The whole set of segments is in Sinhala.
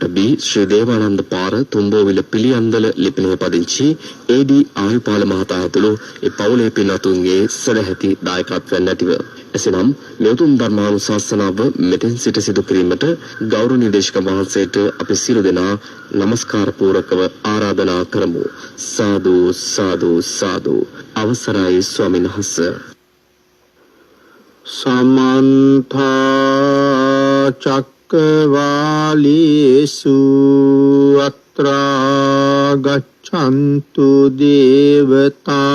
8B ශ්‍රී දේවානන්ද පාර තුම්බෝවිල පිළියන්දල ලිපිනය පදිංචි AD ආයුපාල මහතා ඇතුළු ඒ පවුලේ පින්වතුන්ගේ සදැහැති දායකත්වයෙන් නැතිව එසේනම් මෙතුම් ධර්මානුශාසනාව මෙතෙන් සිට සිදු කිරීමට ගෞරවනීය දේශක වහන්සේට අපි සියලු දෙනා নমස්කාර පූර්වකව ආරාධනා කරමු. සාදු සාදු සාදු. අවසරයි ස්වාමීන් වහන්සේ. समन्त चक्रवालेषु अत्रा गच्छन्तु देवता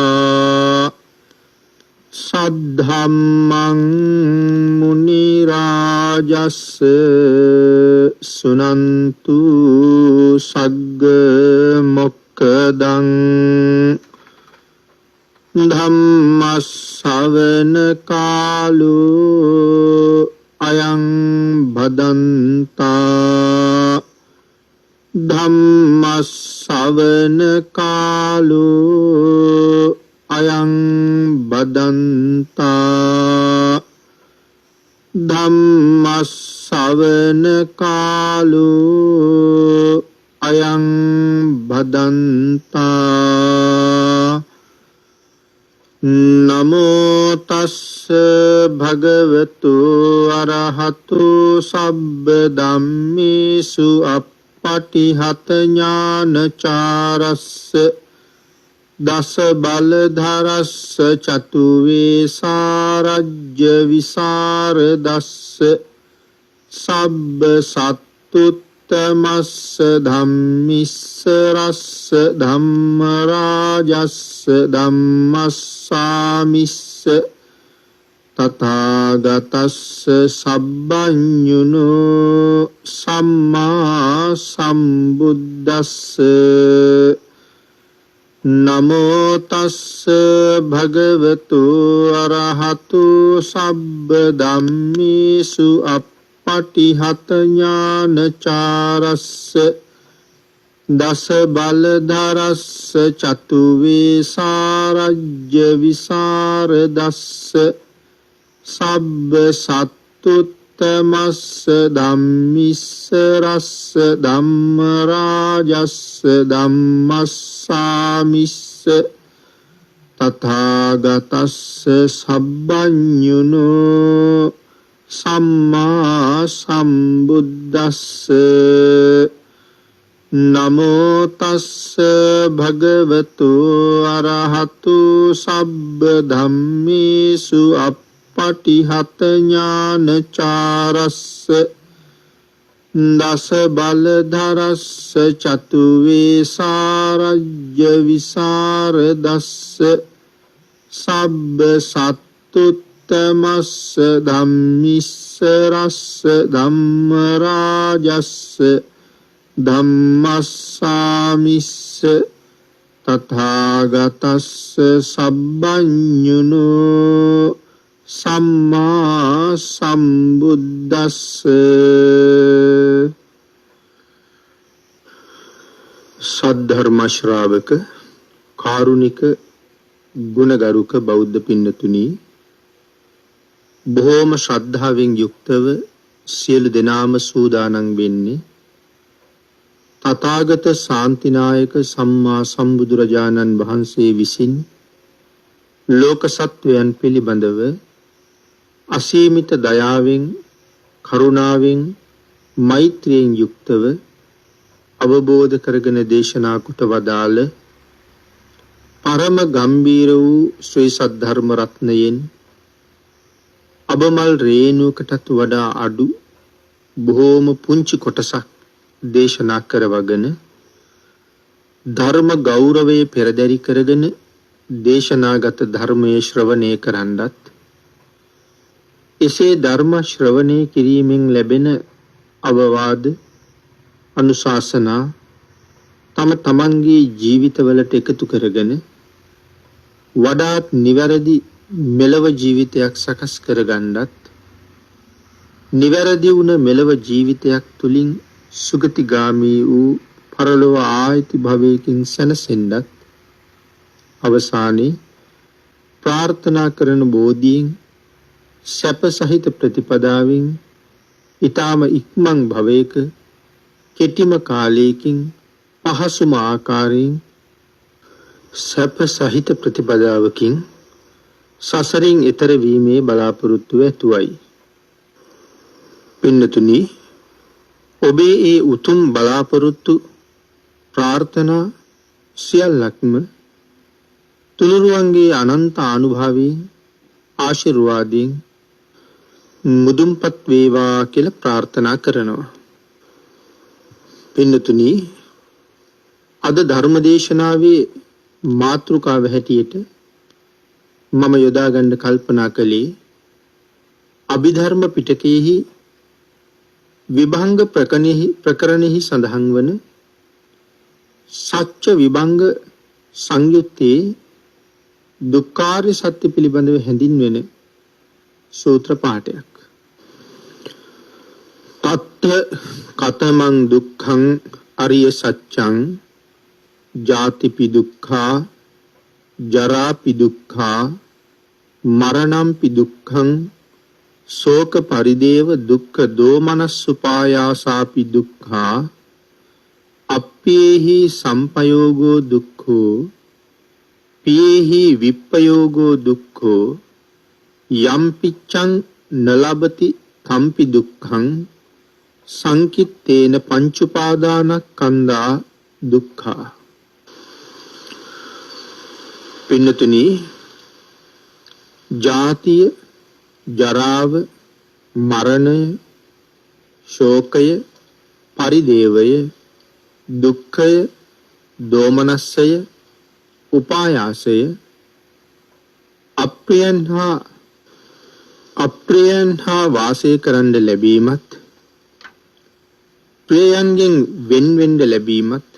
सद्धम्मं मुनिराजस्य सुनन्तु सग्ग मोक्खदं धम्मස්සවන කාලෝ අයං භදන්තා ධම්මස්සවන කාලෝ අයං භදන්තා ධම්මස්සවන කාලෝ අයං භදන්තා නමෝ තස්ස භගවතු අරහතු සබ්බ ධම්මේසු අප්පටිහත ඥානචාරස්ස දස බලධරස්ස චතු වේසාරජ්‍ය විසරදස්ස සබ්බ සත්තුත්තමස්ස ධම්මිස්ස රස්ස ධම්ම රාජස්ස ධම්මස්සාමිස්ස තථාගතස්ස සබ්බඤුනෝ සම්මා සම්බුද්දස්ස නමෝ තස්ස භගවතු අරහතු සබ්බ ධම්මේසු අප්පටිහත ඥානචාරස්ස දස බලධරස්ස චතු වේසාරජ්‍ය විසරදස්ස සබ්බ සත්තුත්තමස්ස ධම්මිස්ස රස්ස ධම්ම රාජස්ස ධම්මස්සාමිස්ස තථාගතස්ස සබ්බඤුනෝ සම්මා සම්බුද්දස්ස නමෝ තස්ස භගවතු අරහතු සබ්බ ධම්මේසු අප්පටිහත ඥානචාරස්ස දස බලධරස්ස චතු වේසාරජ්‍ය විසරදස්ස සබ්බ සත්තුත්තමස්ස ධම්මිස්ස රස්ස ධම්ම රාජස්ස ධම්මස්සාමිස්ස තථාගතස්ස සබ්බඤුනෝ සම්මා සම්බුද්දස්ස සද්ධර්ම ශ්‍රාවක කාරුණික ගුණගරුක බෞද්ධ පින්නතුනි බොහෝම ශ්‍රද්ධාවෙන් යුක්තව සියලු දෙනාම සූදානම් වෙන්නේ තථාගත ශාන්තිනායක සම්මා සම්බුදුරජාණන් වහන්සේ විසින් ලෝක සත්වයන් පිළිබඳව අසීමිත දයාවෙන් කරුණාවෙන් මෛත්‍රියෙන් යුක්තව අවබෝධ කරගෙන දේශනා කොට වදාළ පරම ගම්බීර වූ ශ්‍රී සද්ධර්ම රත්නයෙන් අබමල් රේණුවකටත් වඩා අඩු බොහෝම පුංචි කොටසක් දේශනා කරවගෙන ධර්ම ගෞරවයේ පෙරදරි කරගෙන දේශනාගත ධර්මයේ ශ්‍රවණය කරන්නත් එසේ ධර්ම ශ්‍රවණය කිරීමෙන් ලැබෙන අවවාද අනුශාසනා තම තමන්ගේ ජීවිතවලට එකතු කරගෙන වඩාත් නිවැරදි මෙලව ජීවිතයක් සකස් කරගන්නත් නිවැරදි වුණ මෙලව ජීවිතයක් තුලින් සුගතිගාමී වූ පරලොව ආයති භවයකින් සැනසෙන්නත් අවසානයේ ප්‍රාර්ථනා කරන බෝධියෙන් සැප සහිත ප්‍රතිපදාවෙන් ඊටාම ඉක්මන් භවයක කෙටිම කාලයකින් පහසුම ආකාරයෙන් සැප සහිත ප්‍රතිපදාවකින් සසරින් එතර වීමේ බලාපොරොත්තුව ඇතුවයි. පින්නතුනි, ඔබේ ඒ උතුම් බලාපොරොත්තු ප්‍රාර්ථනා සියල්ලක්ම තුනුරුවන්ගේ අනන්ත අනුභවයෙන් ආශිර්වාදයෙන් මුදුන්පත් වේවා කියලා ප්‍රාර්ථනා කරනවා. පින්නතුනි, අද ධර්මදේශනාවේ මාතෘකාව හැටියට මම යොදා ගන්න කල්පනා කළේ අභිධර්ම පිටකයේහි විභංග ප්‍රකරණෙහි සඳහන් වන සත්‍ය විභංග සංයුත්තේ දුක්ඛාර්ය සත්‍ය පිළිබඳව හැඳින්වෙන සූත්‍ර පාඨයක්. තත්ත කතමං දුක්ඛං අරිය සත්‍යං ජාතිපි දුක්ඛා ජරාපි දුක්ඛා මරණම්පි දුක්ඛං ශෝක පරිදේව දුක්ඛ දෝමනස්සුපායාසාපි දුක්ඛා අප්පේහි සම්පයෝගෝ දුක්ඛෝ පියේහි විප්පයෝගෝ දුක්ඛෝ යම්පිච්ඡං නලබති තම්පි දුක්ඛං සංකිත්තේන පංචුපාදානස්කන්ධා දුක්ඛා. පින්නතුනි, ජාතිය, ජරාව, මරණය, ශෝකය, පරිදේවය, දුක්ඛය, දෝමනස්සය, උපායාසය, අප්‍රියයන් හා වාසය කරන්න ලැබීමත්, ප්‍රියයන්ගෙන් වෙන්වෙන්න ලැබීමත්,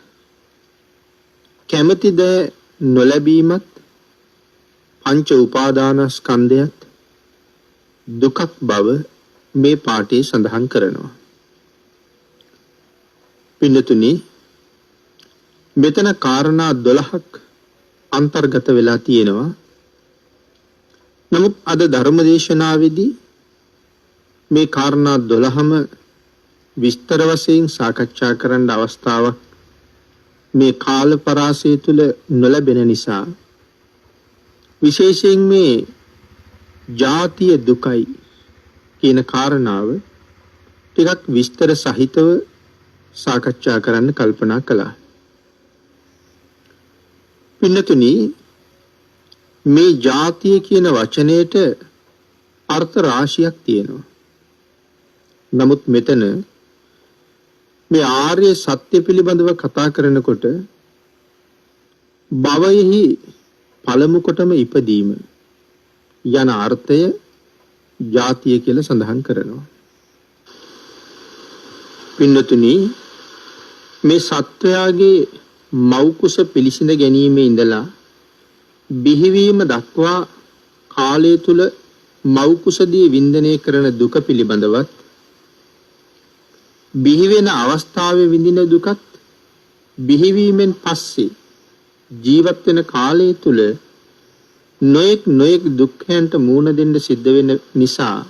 කැමැති දෑ නොලැබීමත්, පංච උපාදානස්කන්ධයත් දුකක් බව මේ පාඨයේ සඳහන් කරනවා. පින්නතුනි, මෙතන කාරණා 12ක් අන්තර්ගත වෙලා තියෙනවා. නමුත් අද ධර්මදේශනාවේදී මේ කාරණා 12ම විස්තර වශයෙන් සාකච්ඡා කරන්න අවස්ථාවක් මේ කාල පරාසය තුල නොලැබෙන නිසා විශේෂයෙන් මේ ජාතිය දුකයි කියන කාරණාව ටිකක් විස්තර සහිතව සාකච්ඡා කරන්න කල්පනා කළා. පින්නතුනි, මේ ජාතිය කියන වචනයට අර්ථ රාශියක් තියෙනවා. නමුත් මෙතන මේ ආර්ය සත්‍ය පිළිබඳව කතා කරනකොට භවයෙහි පළමු කොටම ඉපදීම යන අර්ථය ජාතිය කියලා සඳහන් කරනවා. පින්නතුනි, මේ සත්වයාගේ මෞකුස පිළිසිඳ ගැනීමේ ඉඳලා බිහිවීම දක්වා කාලය තුල මෞකුසදී වින්දනය කරන දුක පිළිබඳවත්, බිහිවෙන අවස්ථාවේ විඳින දුකත්, බිහිවීමෙන් පස්සේ ජීවත් වෙන කාලය තුල නොයෙක් දුක්ඛයන්ට මුහුණ දෙන්න සිද්ධ වෙන නිසා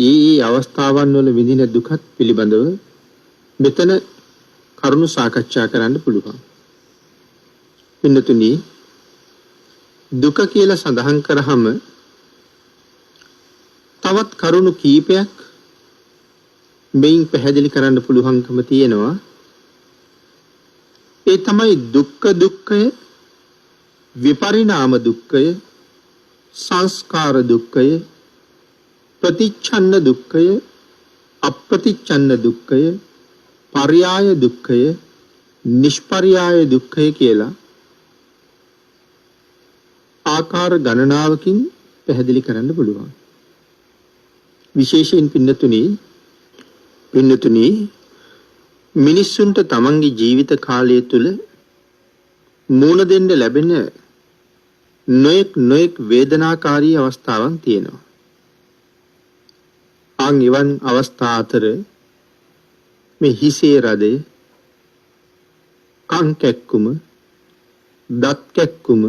ඒ අවස්ථාවන් වල විඳින දුකත් පිළිබඳව මෙතන කරුණු සාකච්ඡා කරන්න පුළුවන්. පින්නතුනි, දුක කියලා සඳහන් කරාම තවත් කරුණු කීපයක් මෙයින් පැහැදිලි කරන්න පුළුවන්කම තියෙනවා. ඒ තමයි දුක්ඛය, විපරිණාම දුක්ඛය, සංස්කාර දුක්ඛය, ප්‍රතිච්ඡන්න දුක්ඛය, අප්‍රතිච්ඡන්න දුක්ඛය, පර්යාය දුක්ඛය, නිෂ්පර්යාය දුක්ඛය කියලා ආකාර ගණනාවකින් පැහැදිලි කරන්න පුළුවන්. විශේෂයෙන් පින්නතුනි, මිනිස්සුන්ට තමන්ගේ ජීවිත කාලය තුල මුහුණ දෙන්න ලැබෙන නොයෙක් වේදනාකාරී අවස්ථාවන් තියෙනවා. එවන් අවස්ථා අතර මේ හිසේ රදය, කන් කැක්කුම, දත් කැක්කුම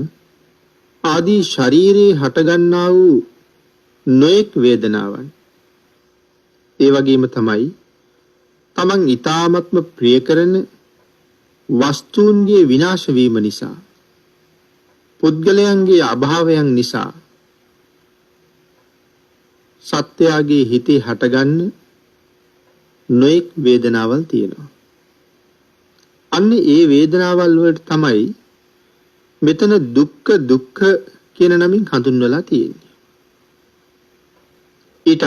ආදී ශරීරයේ හටගන්නා වූ නොයෙක් වේදනාවන්, ඒ වගේම තමයි තමන් ඊ타මත්ම ප්‍රිය කරන වස්තුන්ගේ විනාශ වීම නිසා පුද්ගලයන්ගේ අභාවයන් නිසා සත්‍යයේ හිතේ හටගන්න නොඑක් වේදනාවල් තියෙනවා. අන්න ඒ වේදනාවල් වලට තමයි මෙතන දුක්ඛ කියන නමින් හඳුන්වලා තියෙන්නේ. ඊට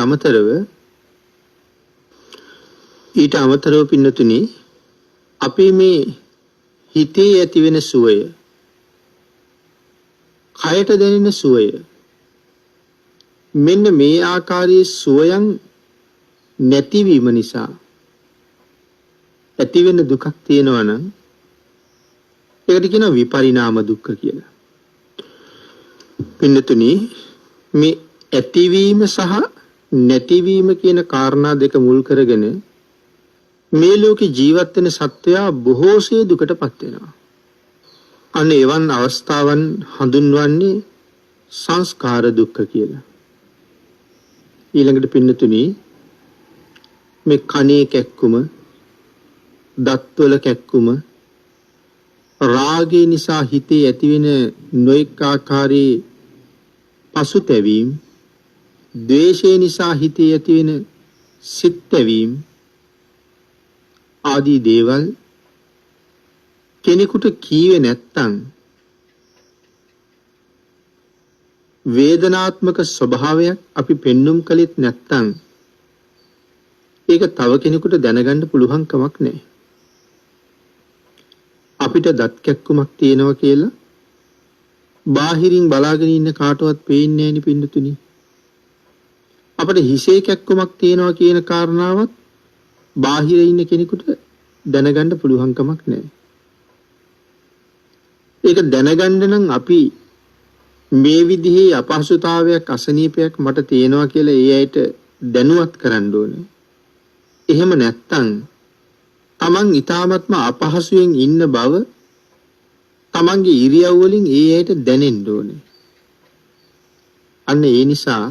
අමතරව පින්නතුනි අපි මේ හිතේ ඇතිවෙන සුවය, කයට දැනෙන සුවය, මෙන්න මේ ආකාරයේ සුවයන් නැතිවීම නිසා ඇතිවෙන දුකක් තියෙනවා නම් ඒකට කියනවා විපරිණාම දුක්ඛ කියලා. පින්නතුනි මේ ඇතිවීම සහ නැතිවීම කියන කාරණා දෙක මුල් කරගෙන මේ ලෝකේ ජීවත් වෙන සත්වයා බොහෝසේ දුකටපත් වෙනවා. අන්න එවන් අවස්ථාවන් හඳුන්වන්නේ සංස්කාර දුක්ඛ කියලා. ඊළඟට පින්නතුනි මේ කනේ කැක්කුම, දත්වල කැක්කුම, රාගය නිසා හිතේ ඇතිවෙන නොඑක ආකාරයේ පසුතැවීම්, ද්වේෂය නිසා හිතේ ඇතිවෙන සිත්තැවීම් ආදී දේවල් කෙනෙකුට කීවේ නැත්තම් වේදනාත්මක ස්වභාවයක් අපි පෙන්눔 කළෙත් නැත්තම් ඒක තව කෙනෙකුට දැනගන්න පුළුවන් කමක් නැහැ. අපිට දත් කැක්කුමක් තියෙනවා කියලා බාහිරින් බලාගෙන ඉන්න කාටවත් පේන්නේ නැහැ නේ පින්නතුනි. අපිට හිසේ කැක්කුමක් තියෙනවා කියන කාරණාවත් බාහිර ඉන්න කෙනෙකුට දැනගන්න පුළුවන් කමක් නැහැ. ඒක දැනගන්න නම් අපි මේ විදිහේ අපහසුතාවයක්, අසනීපයක් මට තියෙනවා කියලා ඒ අයට දැනුවත් කරන්න ඕනේ. එහෙම නැත්තම් තමන් ඊ타මත්ම අපහසුයෙන් ඉන්න බව තමන්ගේ ඉරියව් වලින් ඒ අයට දැනෙන්න ඕනේ. අන්න ඒ නිසා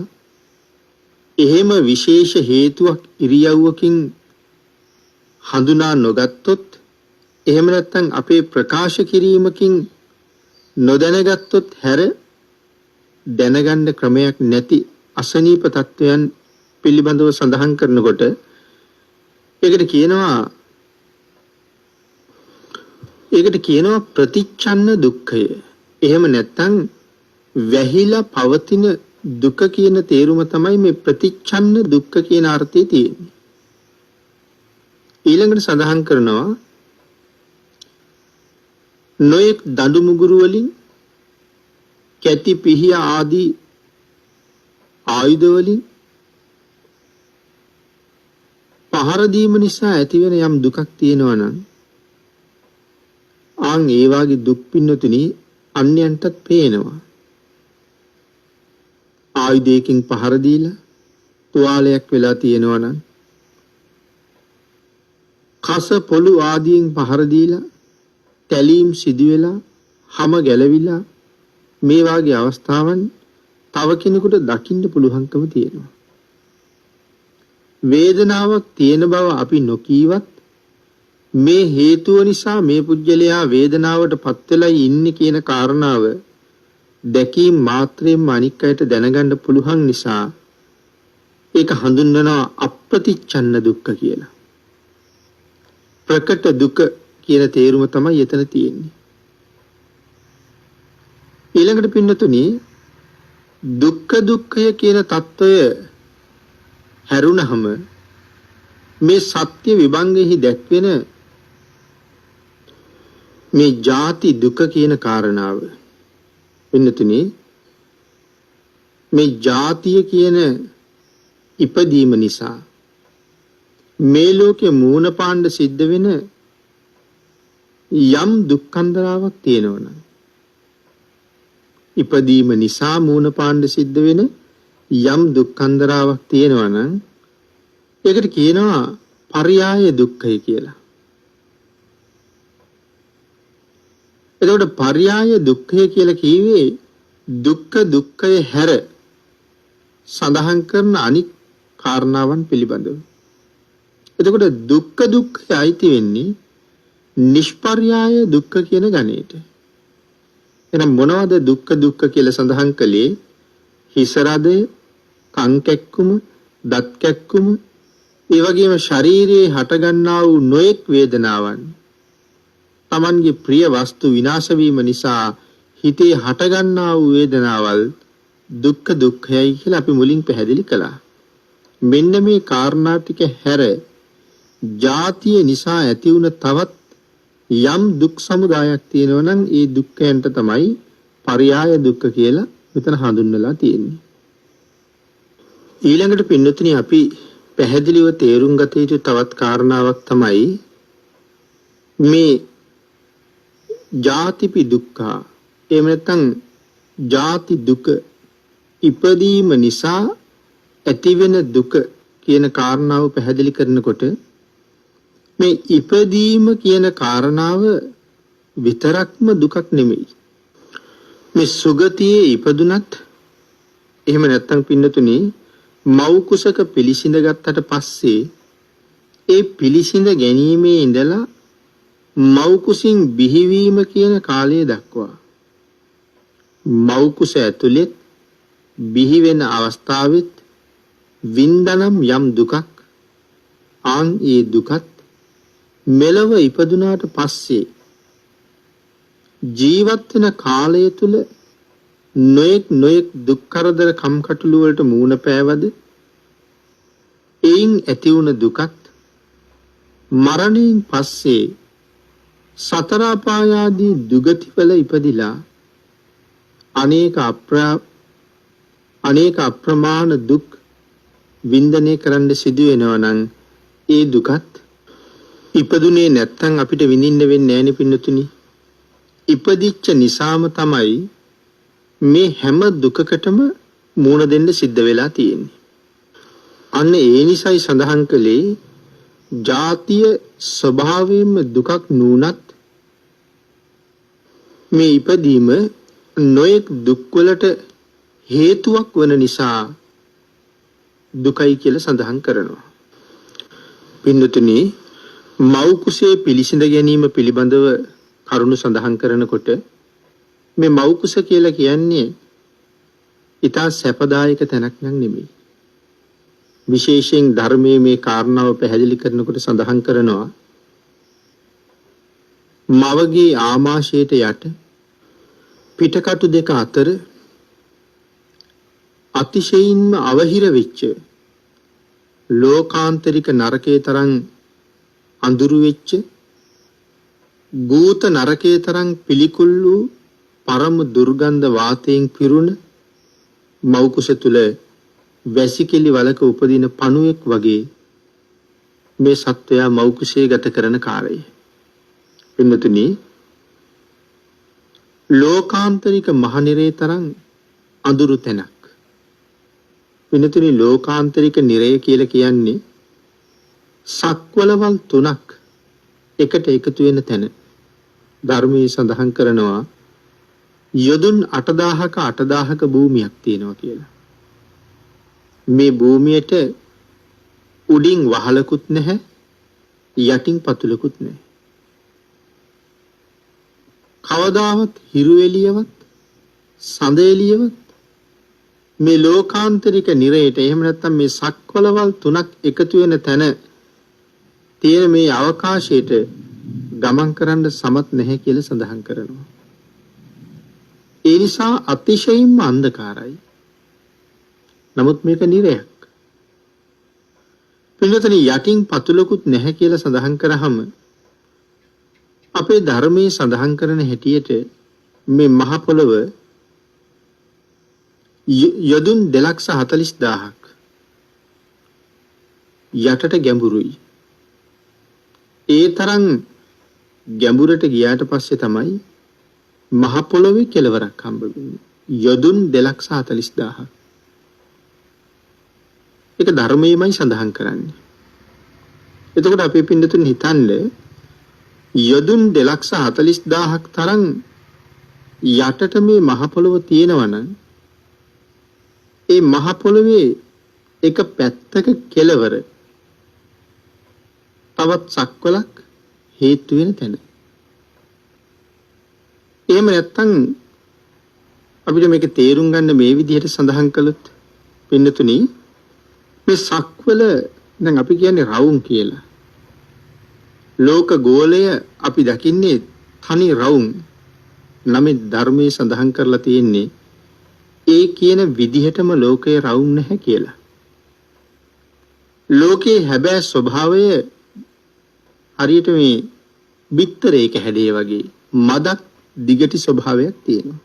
එහෙම විශේෂ හේතුවක් ඉරියව්වකින් හඳුනා නොගත්තොත්, එහෙම නැත්නම් අපේ ප්‍රකාශ කිරීමකින් නොදැනගත්තොත් හැර දැනගන්න ක්‍රමයක් නැති අසනීප තත්වයන් පිළිබඳව සඳහන් කරනකොට ඒකට කියනවා ප්‍රතිච්ඡන්න දුක්ඛය. එහෙම නැත්නම් වැහිලා පවතින දුක කියන තේරුම තමයි මේ ප්‍රතිච්ඡන්න දුක්ඛ කියන අර්ථයේ තියෙන්නේ. ඊළඟට සඳහන් කරනවා නොයෙක් දඬු මුගුරු වලින්, කැටි පිහිය ආදී ආයුධ වලින් පහර දීම නිසා ඇතිවෙන යම් දුකක් තියෙනවා නම් ආන් ඒ වාගේ දුක් පින්නතුනි අන්‍යයන්ටත් පේනවා. ආයුධයකින් පහර දීලා තුවාලයක් වෙලා තියෙනවා නම්, කස පොළු ආදීන් පහර දීලා තැලීම් සිදු වෙලා හැම ගැලවිලා මේ වාගේ අවස්ථාවන් තව කෙනෙකුට දකින්න පුළුවන්කම තියෙනවා. වේදනාවක් තියෙන බව අපි නොකීවත් මේ හේතුව නිසා මේ පුජ්‍යලයා වේදනාවට පත් වෙලා ඉන්නේ කියන කාරණාව දැකීම මාත්‍රයෙන්ම අනික් අයට දැනගන්න පුළුවන් නිසා ඒක හඳුන්වනවා අප්‍රතිච්ඡන්න දුක්ඛ කියලා. ප්‍රකට දුක කියන තේරුම තමයි එතන තියෙන්නේ. ඊළඟට පින්නතුනි දුක්ඛය කියන తত্ত্বය හැරුණහම මේ සත්‍ය විභංගෙහි දැක්වෙන මේ ජාති දුක කියන කාරණාව පින්නතුනි මේ ජාතිය කියන ඉපදීම නිසා මේ ලෝකේ මූණ පාණ්ඩ සිද්ධ වෙන යම් දුක්ඛන්දරාවක් තියෙනවනම්, ඉපදීම නිසා මූණ පාණ්ඩ සිද්ධ වෙන යම් දුක්ඛන්දරාවක් තියෙනවනම් ඒකට කියනවා පර්යාය දුක්ඛය කියලා. එතකොට පර්යාය දුක්ඛය කියලා කියවේ දුක්ඛය හැර සඳහන් කරන අනික් කාරණාවන් පිළිබඳව. එතකොට දුක්ඛ දුක්ඛය අයිති වෙන්නේ නිෂ්පර්යාය දුක්ඛ කියන ගණේට. එහෙනම් මොනවද දුක්ඛ දුක්ඛ කියලා සඳහන් කළේ? හිස රදය, කන් කැක්කුම, දත් කැක්කුම, ඒ වගේම ශරීරයේ හටගන්නා වූ නොයෙක් වේදනාවන්. Tamanගේ ප්‍රිය වස්තු විනාශ වීම නිසා හිතේ හටගන්නා වූ වේදනාවල් දුක්ඛ දුක්ඛයයි කියලා අපි මුලින් පැහැදිලි කළා. මෙන්න මේ කාරණා ටික හැර ජාතිය නිසා ඇති වුණ තවත් යම් දුක් සමුදායක් තියෙනවා නම් ඒ දුක්ඛයන්ට තමයි පරියාය දුක්ඛ කියලා මෙතන හඳුන්වලා තියෙන්නේ. ඊළඟට පින්නතුනි අපි පැහැදිලිව තේරුම් ගත යුතු තවත් කාරණාවක් තමයි මේ ජාතිපි දුක්ඛ. එහෙම නැත්නම් ජාති දුක ඉපදීම නිසා ඇතිවෙන දුක කියන කාරණාව පැහැදිලි කරනකොට මේ ඉපදීම කියන කාරණාව විතරක්ම දුකක් නෙමෙයි. මේ සුගතියේ ඉපදුනත් එහෙම නැත්නම් පින්නතුනි මව් කුසක පිළිසිඳ ගත්තට පස්සේ ඒ පිළිසිඳ ගැනීමේ ඉඳලා මව් කුසින් බිහිවීම කියන කාලය දක්වා මව් කුස ඇතුළේ බිහි වෙන අවස්ථාවෙත් වින්දනම් යම් දුකක් ආන් ඒ දුකත් මෙලව ඉපදුනාට පස්සේ ජීවත් වෙන කාලය තුල නොයෙක් දුක් කරදර කම්කටොළු වලට මූණ පෑවද එයින් ඇති වුණ දුකත් මරණයෙන් පස්සේ සතර අපායාදී දුගතිවල ඉපදිලා අනේක අප්‍රමාණ දුක් වින්දනය කරන්න සිදු වෙනවා නම් ඒ දුකත් ඉපදුනේ නැත්තම් අපිට විඳින්න වෙන්නේ නැහෙනි පින්නතුනි. ඉපදිච්ච නිසාම තමයි මේ හැම දුකකටම මූණ දෙන්න සිද්ධ වෙලා තියෙන්නේ. අන්න ඒ නිසයි සඳහන් කළේ ජාතිය ස්වභාවයෙන්ම දුකක් නුනත් මේ ඉපදීම නොයෙක් දුක්වලට හේතුවක් වන නිසා දුකයි කියලා සඳහන් කරනවා. පින්නතුනි මව් කුසේ පිළිසිඳ ගැනීම පිළිබඳව කරුණු සඳහන් කරනකොට මේ මව් කුස කියලා කියන්නේ ඊට සැපදායක තැනක් නම් නෙමෙයි. විශේෂයෙන් ධර්මයේ මේ කාරණාව පැහැදිලි කරනකොට සඳහන් කරනවා මවගේ ආමාශයට යට පිටකටු දෙක අතර අතිශයින්ම අවහිර වෙච්ච ලෝකාන්තරික නරකේ තරම් අඳුරු වෙච්ච භූත නරකේ තරම් පිළිකුල් වූ පරම දුර්ගන්ධ වාතයෙන් පිරුණ මව් කුස තුල වැසිකිලි වලක උපදින පණුවෙක් වගේ මේ සත්වයා මව් කුසේ ගත කරන කාලය. පින්නතුනි ලෝකාන්තරික මහනිරේ තරම් අඳුරු තැනක්. පින්නතුනි ලෝකාන්තරික නිරය කියලා කියන්නේ සක්වලවල් තුනක් එකට එකතු වෙන තැන. ධර්මයේ සඳහන් කරනවා යොදුන් 8000ක 8000ක භූමියක් තියෙනවා කියලා. මේ භූමියට උඩින් වහලකුත් නැහැ යටින් පතුලකුත් නැහැ. කවදාවත් හිරු එළියවත් සඳ එළියවත් මේ ලෝකාන්තරික නිරයට එහෙම නැත්නම් මේ සක්වලවල් තුනක් එකතු වෙන තැන තියෙන මේ අවකාශයට ගමන් කරන්න සමත් නැහැ කියලා සඳහන් කරනවා. ඒ නිසා අතිශයින්ම අන්ධකාරයි. නමුත් මේක නිරයක්. පිළිවෙතන යටින් පතුලකුත් නැහැ කියලා සඳහන් කරාම අපේ ධර්මයේ සඳහන් කරන හැටියට මේ මහ පොළව යොදුන් 240000ක් යටට ගැඹුරුයි. ඒ තරම් ගැඹුරට ගියාට පස්සේ තමයි මහ පොළොවේ කෙළවරක් හම්බ වෙන්නේ. යොදුන් 240000ක්. ඒක ධර්මයේමයි සඳහන් කරන්නේ. එතකොට අපි පින්නතුන් හිතන්නේ යොදුන් 240000ක් තරම් යටට මේ මහ පොළොව තියෙනවා නම් ඒ මහ පොළොවේ එක පැත්තක කෙළවර තවත් සක්වලක් හේතු වෙන තැන. එහෙම නැත්තම් අපිට මේක තේරුම් ගන්න මේ විදිහට සඳහන් කළොත් පින්නතුනි මේ සක්වල දැන් අපි කියන්නේ රවුම් කියලා. ලෝක ගෝලය අපි දකින්නේ තනි රවුම්. නමේ ධර්මයේ සඳහන් කරලා තියෙන්නේ ඒ කියන විදිහටම ලෝකේ රවුම් නැහැ කියලා. ලෝකේ හැබෑ ස්වභාවය හරියට මේ බිත්තරයක හැඩේ වගේ මදක් දිගටි ස්වභාවයක් තියෙනවා.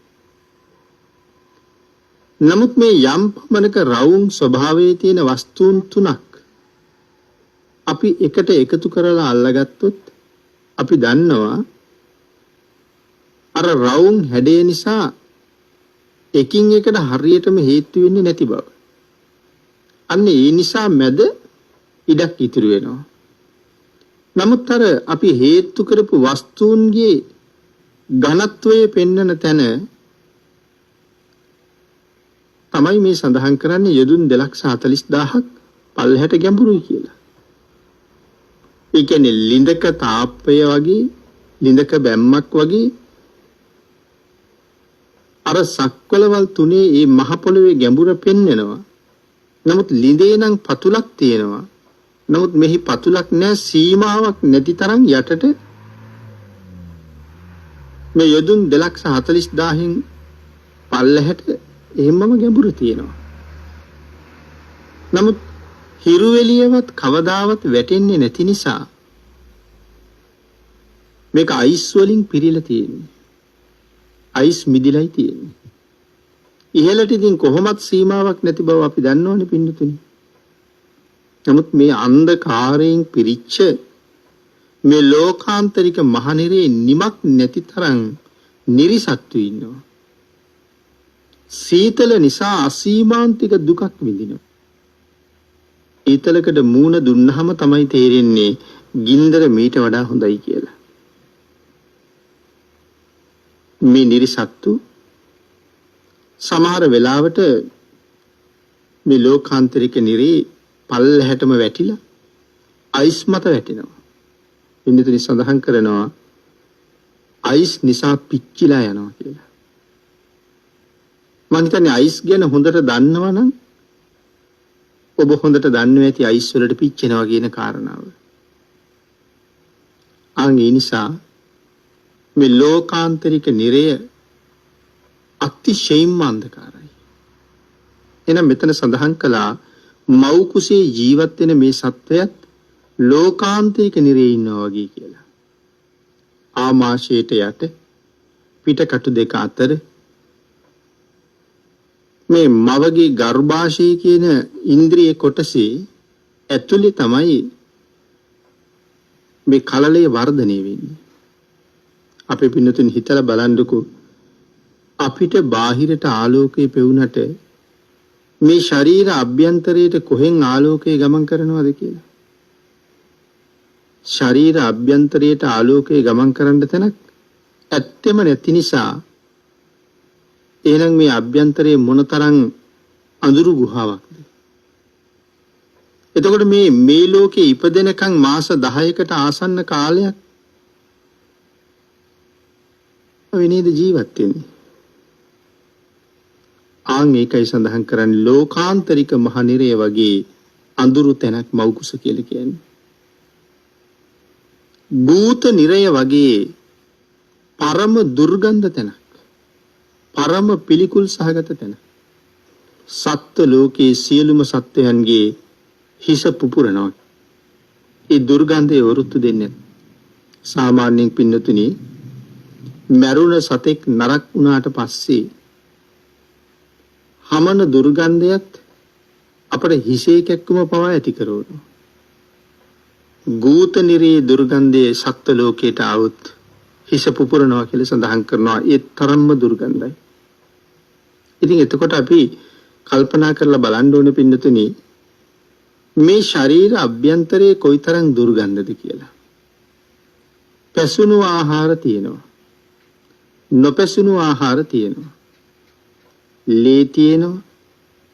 නමුත් මේ යම් පමණක රවුම් ස්වභාවයේ තියෙන වස්තුන් තුනක් අපි එකට එකතු කරලා අල්ලගත්තොත් අපි දන්නවා අර රවුම් හැඩය නිසා එකින් එකට හරියටම හේතු වෙන්නේ නැති බව. අන්න ඒ නිසා මැද ඉඩක් ඉතුරු වෙනවා. නමුත් අර අපි හේතු කරපු වස්තුන්ගේ ඝනත්වයේ පෙන්වන තැන තමයි මේ සඳහන් කරන්නේ යදුන් 240000ක් පල්ලහැට ගැඹුරුයි කියලා. ඒ කියන්නේ ලිඳක තාප්පය වගේ ලිඳක බැම්මක් වගේ අර සක්වලවල් තුනේ මේ මහ පොළවේ ගැඹුර පෙන්වනවා. නමුත් ලිඳේ නම් පතුලක් තියෙනවා. නමුත් මෙහි පතුලක් නැහැ, සීමාවක් නැති තරම් යටට මේ යදුන් 240000න් පල්ලහැට එහෙමම ගැඹුරු තියෙනවා. නමුත් හිරු එළියවත් කවදාවත් වැටෙන්නේ නැති නිසා මේක අයිස් වලින් පිරීලා තියෙන්නේ. අයිස් මිදිලයි තියෙන්නේ. ඉහළට ඉතින් කොහොමත් සීමාවක් නැති බව අපි දන්නවනේ පින්නතුනි. නමුත් මේ අන්ධකාරයෙන් පිරිච්ච මේ ලෝකාන්තරික මහනිරේ නිමක් නැති තරම් නිරිසත්තු ඉන්නවා. සීතල නිසා අසීමාන්තික දුකක් විඳිනවා. ඊතලකට මූණ දුන්නාම තමයි තේරෙන්නේ ගින්දර මීට වඩා හොඳයි කියලා. මේ නිරිසත්තු සමහර වෙලාවට මේ ලෝකාන්තරික නිරේ පල්ලහැටම වැටිලා අයිස් මත වැටෙනවා. ඉන්නතුනි සඳහන් කරනවා අයිස් නිසා පිච්චිලා යනවා කියලා. මම හිතන්නේ අයිස් ගැන හොඳට දන්නවනම් ඔබ හොඳට දන්නවා ඇති අයිස් වලට පිච්චෙනවා කියන කාරණාව. ඒ නිසා මේ ලෝකාන්තරික නිරය අතිශයින්ම අන්ධකාරයි. එහෙනම් මෙතන සඳහන් කළා මව් කුසේ ජීවත් වෙන මේ සත්වයත් ලෝකාන්තරික නිරේ ඉන්නවා වගේ කියලා. ආමාශයට යට පිටකටු දෙක අතර මේ මවගේ ගර්භාෂය කියන ඉන්ද්‍රිය කොටසේ ඇතුලේ තමයි මේ කලලය වර්ධනය වෙන්නේ. අපේ පින්නතුන් හිතලා බලන්නකෝ අපිට බාහිරට ආලෝකය පෙවුනට මේ ශරීර අභ්‍යන්තරයට කොහෙන් ආලෝකය ගමන් කරනවද කියලා. ශරීර අභ්‍යන්තරයට ආලෝකය ගමන් කරන්න තැනක් ඇත්තෙම නැති නිසා එහෙනම් මේ අභ්‍යන්තරයේ මොනතරම් අඳුරු ගුහාවක්ද? එතකොට මේ ලෝකේ ඉපදෙනකන් මාස 10කට ආසන්න කාලයක් වෙනේද ජීවත් වෙන්නේ. ඒකයි සඳහන් කරන්නේ ලෝකාන්තරික මහනිරය වගේ අඳුරු තැනක් මව්කුස කියලා කියන්නේ. භූත නිරය වගේ පරම දුර්ගන්ධ තැනක්. පරම පිළිකුල් සහගත තැන. සත්ත්ව ලෝකයේ සියලුම සත්වයන්ගේ හිස පුපුරනවා. ඒ දුර්ගන්ධය වරුත්තු දෙන්නේ. සාමාන්‍යයෙන් පින්නතුනි මරුණ සතෙක් නරක් වුණාට පස්සේ හමන දුර්ගන්ධයත් අපේ හිසේ කැක්කුම පවා ඇති කරනවා. ගූත නිරේ දුර්ගන්ධයේ සත්ත්ව ලෝකයට આવුත් හිස පුපුරනවා කියලා සඳහන් කරනවා. ඒ තරම්ම දුර්ගන්ධයි. ඉතින් එතකොට අපි කල්පනා කරලා බලන්න ඕනේ පින්නතුනි මේ ශරීර අභ්‍යන්තරයේ කොයිතරම් දුර්ගන්ධද කියලා. පැසුණු ආහාර තියෙනවා. නොපැසුණු ආහාර තියෙනවා. ලේ තියෙනවා.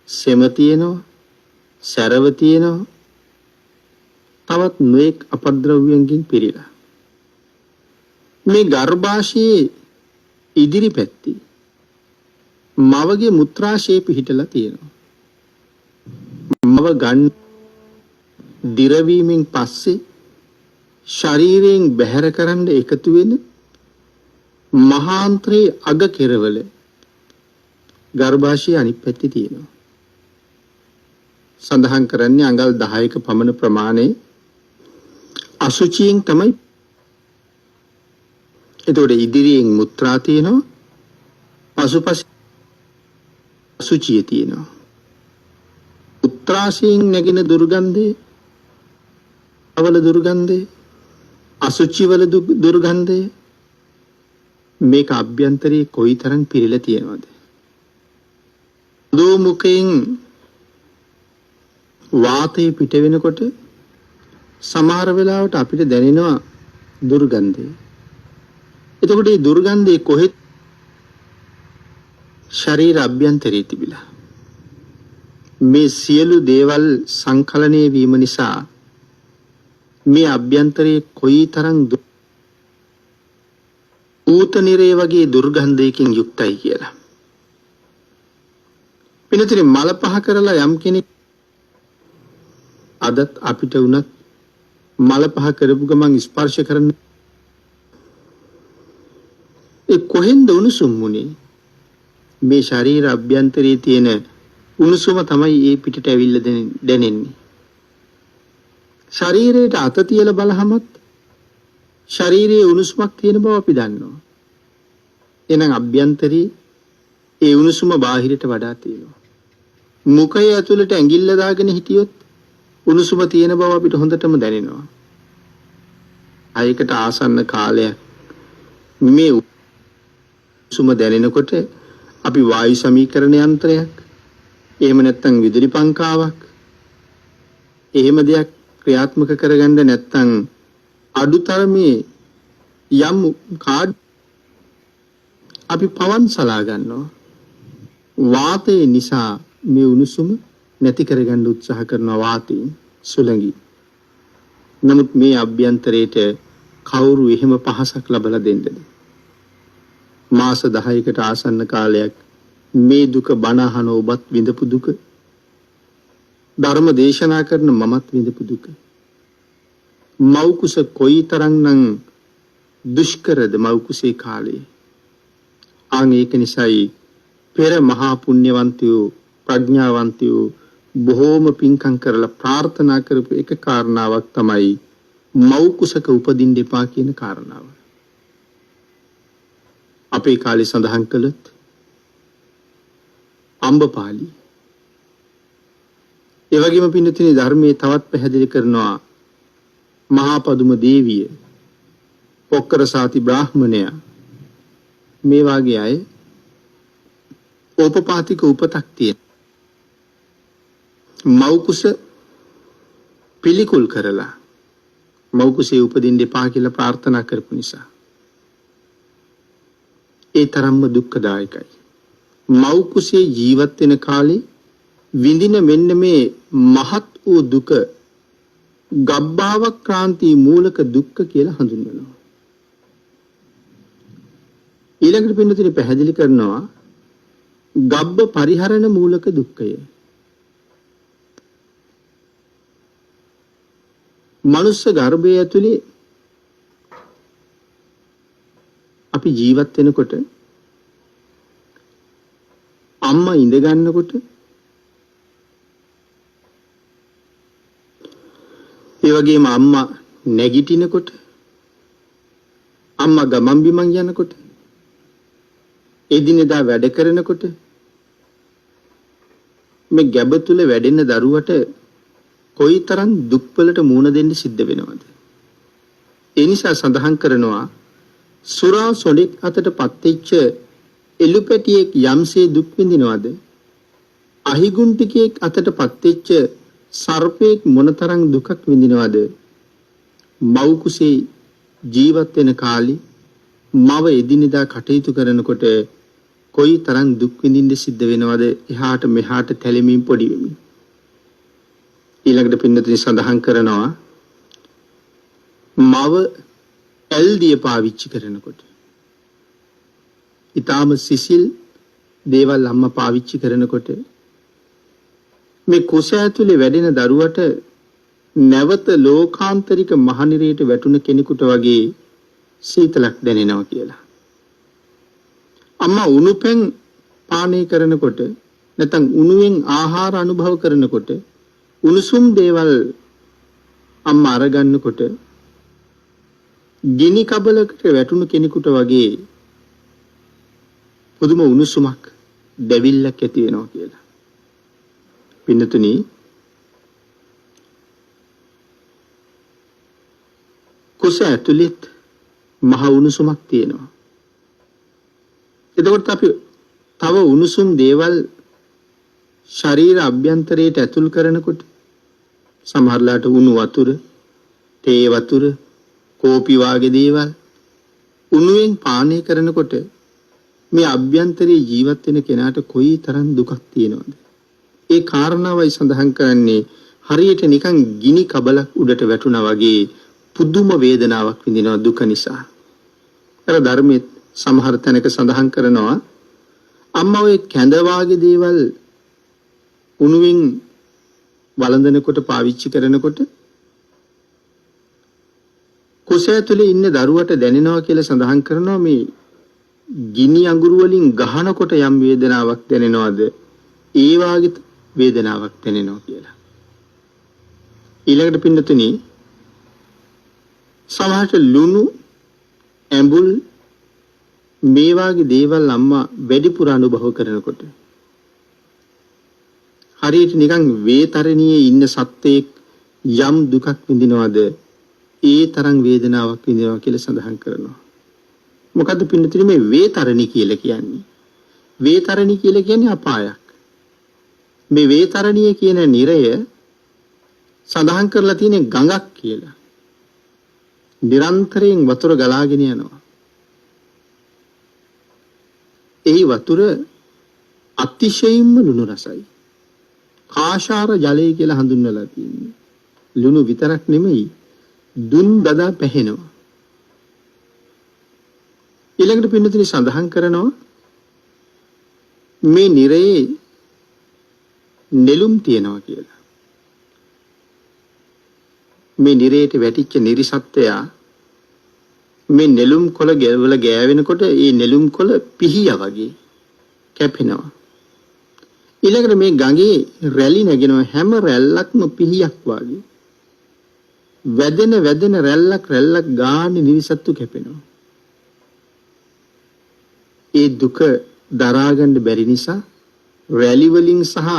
සෙම තියෙනවා. සැරව තියෙනවා. තවත් නොඑක් අපද්‍රව්‍යයන්ගෙන් පිරීලා. මේ ගර්භාෂයේ ඉදිරි පැත්තේ මවගේ මුත්‍රාශය පිහිටලා තියෙනවා. මව ගන්න දිරවීමෙන් පස්සේ ශරීරයෙන් බැහැර කරන්න එකතු වෙන මහාන්ත්‍රයේ අග කෙරවල ගර්භාෂයේ අනිත් පැත්තේ තියෙනවා. සඳහන් කරන්නේ අඟල් 10ක පමණ ප්‍රමාණයේ අසුචියෙන් තමයි. එතකොට ඉදිරියෙන් මුත්‍රා තියෙනවා, පසුපස අසුචිය තියෙනවා. මුත්‍රාශයෙන් නැගෙන දුර්ගන්ධය, අවල දුර්ගන්ධය, අසුචි වල දුර්ගන්ධය මේක අභ්‍යන්තරයේ කොයිතරම් පිරීලා තියෙනවද? දෝ මුඛයෙන් වාතය පිට වෙනකොට සමහර වෙලාවට අපිට දැනෙනවා දුර්ගන්ධය. එතකොට මේ දුර්ගන්ධය කොහෙද? ශරීර අභ්‍යන්තරයේ තිබිලා. මේ සියලු දේවල් සංකලනය වීම නිසා මේ අභ්‍යන්තරයේ කොයිතරම් ඌත නිරේ වගේ දුර්ගන්ධයකින් යුක්තයි කියලා. පිනතරේ මල පහ කරලා යම් කෙනෙක් අදත් අපිට උනත් මල පහ කරපු ගමන් ස්පර්ශ කරන ඒ කොහෙන්ද උණුසුම් මුනේ? මේ ශරීර අභ්‍යන්තරයේ තියෙන උණුසුම තමයි ඒ පිටට ඇවිල්ලා දැනෙන්නේ. ශරීරයට අත තියලා බලහමත් ශරීරයේ උණුසුමක් තියෙන බව අපි දන්නවා. එහෙනම් අභ්‍යන්තරයේ ඒ උණුසුම බාහිරට වඩා තියෙනවා. මුඛය ඇතුළට ඇඟිල්ල දාගෙන හිටියොත් උණුසුම තියෙන බව අපිට හොඳටම දැනෙනවා. අයකට ආසන්න කාලයක් මේ උණුසුම දැනෙනකොට අපි වායු සමීකරණ යන්ත්‍රයක්, එහෙම නැත්නම් විදුලි පංකාවක්, එහෙම දෙයක් ක්‍රියාත්මක කරගන්න නැත්නම් අඩුතරමේ යම් කාඩ් අපි පවන් සලා ගන්නවා. වාතය නිසා මේ උණුසුම නැති කරගන්න උත්සාහ කරනවා වාතයෙන් සුළඟි. නමුත් මේ අභ්‍යන්තරයට කවුරු එහෙම පහසක් ලබලා දෙන්නද? මාස 10කට ආසන්න කාලයක් මේ දුක බණ අහන ඔබත් විඳපු දුක, ධර්ම දේශනා කරන මමත් විඳපු දුක. මෞකුස කොයිතරම්නම් දුෂ්කරද මෞකුසේ කාලේ. ආන් ඒක නිසායි පෙර මහා පුණ්‍යවන්තයෝ, ප්‍රඥාවන්තයෝ බොහෝම පින්කම් කරලා ප්‍රාර්ථනා කරපු එක කාරණාවක් තමයි මෞකුසක උපදින්න එපා කියන කාරණාව. අපේ කාලේ සඳහන් කළොත් අම්බපාලි. ඒ වගේම පින්නතිනේ ධර්මයේ තවත් පැහැදිලි කරනවා මහා පදුම දේවිය, පොක්කර සාති බ්‍රාහ්මණයා, මේ වාගේ අය ඕපපාතික උපතක් තියෙන. මෞකුස පිළිකුල් කරලා මෞකුසේ උපදින්න එපා කියලා ප්‍රාර්ථනා කරපු නිසා. ඒ තරම්ම දුක්ඛදායකයි. මෞකුසේ ජීවත් වෙන කාලේ විඳින මෙන්න මේ මහත් වූ දුක ගබ්බාවක්‍රාන්ති මූලක දුක්ඛ කියලා හඳුන්වනවා. ඊළඟට පින්නතුනි පැහැදිලි කරනවා ගබ්බ පරිහරණ මූලක දුක්ඛය. මනුස්ස ගර්භය ඇතුලේ අපි ජීවත් වෙනකොට අම්මා ඉඳ ගන්නකොට ඒ වගේම අම්මා නැගිටිනකොට අම්මා ගමන් බිමන් යනකොට එදිනෙදා වැඩ කරනකොට මේ ගැබ තුල වැඩෙන දරුවට කොයිතරම් දුක්වලට මුහුණ දෙන්න සිද්ධ වෙනවද? ඒ නිසා සඳහන් කරනවා සුරා සොඩෙක් අතට පත්වෙච්ච එළුපැටියෙක් යම්සේ දුක් විඳිනවද? අහිගුන්ටිකයෙක් අතට පත්වෙච්ච සර්පයෙක් මොනතරම් දුකක් විඳිනවද? මව් කුසේ ජීවත් වෙන කාලේ මව එදිනෙදා කටයුතු කරනකොට කොයිතරම් දුක් විඳින්න සිද්ධ වෙනවද? එහාට මෙහාට තැලෙමින් පොඩි වෙමින්. ඊළඟට පින්නතුනි සඳහන් කරනවා මව ඇල්දිය පාවිච්චි කරනකොට ඊටාම සිසිල් දේවල් අම්මා පාවිච්චි කරනකොට මේ කුස ඇතුලේ වැඩෙන දරුවට නැවත ලෝකාන්තරික මහනිරයට වැටුණ කෙනෙකුට වගේ සීතලක් දැනෙනවා කියලා. අම්මා උණුපෙන් පානය කරනකොට නැත්නම් උණුවෙන් ආහාර අනුභව කරනකොට උණුසුම් දේවල් අම්මා අරගන්නකොට ගිනි කබලකට වැටුණු කෙනෙකුට වගේ පුදුම උණුසුමක් දැවිල්ලක් ඇති වෙනවා කියලා. පින්නතුනි කුස ඇතුළෙත් මහ උණුසුමක් තියෙනවා. එතකොට අපි තව උණුසුම් දේවල් ශරීර අභ්‍යන්තරයට ඇතුල් කරනකොට සමහරලාට උණු වතුර, තේ වතුර, කෝපි වාගේ දේවල් උණුවෙන් පානය කරනකොට මේ අභ්‍යන්තරයේ ජීවත් වෙන කෙනාට කොයි තරම් දුකක් තියෙනවද? ඒ කාරණාවයි සඳහන් කරන්නේ හරියට නිකන් ගිනි කබලක් උඩට වැටුණා වගේ පුදුම වේදනාවක් විඳිනවා දුක නිසා. අර ධර්මයේ සමහර තැනක සඳහන් කරනවා අම්මා ඔය කැඳ වාගේ දේවල් උණුවෙන් වළඳනකොට පාවිච්චි කරනකොට කුස ඇතුලේ ඉන්න දරුවට දැනෙනවා කියලා සඳහන් කරනවා මේ ගිනි අඟුරු වලින් ගහනකොට යම් වේදනාවක් දැනෙනවද ඒ වාගේ වේදනාවක් දැනෙනවා කියලා. ඊළඟට පින්නතුනි සමහරට ලුණු ඇඹුල් මේ වාගේ දේවල් අම්මා වැඩිපුර අනුභව කරනකොට හරියට නිකන් වේතරණියේ ඉන්න සත්වයක් යම් දුකක් විඳිනවද ඒ තරම් වේදනාවක් විඳිනවා කියලා සඳහන් කරනවා. මොකද්ද පින්නතුනි මේ වේතරණි කියලා කියන්නේ? වේතරණි කියලා කියන්නේ අපායක්. මේ වේතරණිය කියන නිරය සඳහන් කරලා තියෙන්නේ ගඟක් කියලා. නිරන්තරයෙන් වතුර ගලාගෙන යනවා. එහි වතුර අතිශයින්ම ලුණු රසයි. කාශාර ජලය කියලා හඳුන්වලා තියෙන්නේ. ලුණු විතරක් නෙමෙයි දුන් දදා පැහෙනවා. ඊළඟට පින්නතුනි සඳහන් කරනවා මේ නිරයේ නෙළුම් තියනවා කියලා. මේ නිරයට වැටිච්ච නිරිසත්වයා මේ නෙළුම් කොළ වල ගෑවෙනකොට ඒ නෙළුම් කොළ පිහිය වගේ කැපෙනවා. ඊළඟට මේ ගඟේ රැලි නැගෙනවා හැම රැල්ලක්ම පිහියක් වගේ. වැදෙන රැල්ලක් ගානේ නිරිසත්තු කැපෙනවා. ඒ දුක දරා ගන්න බැරි නිසා රැලි වලින් සහ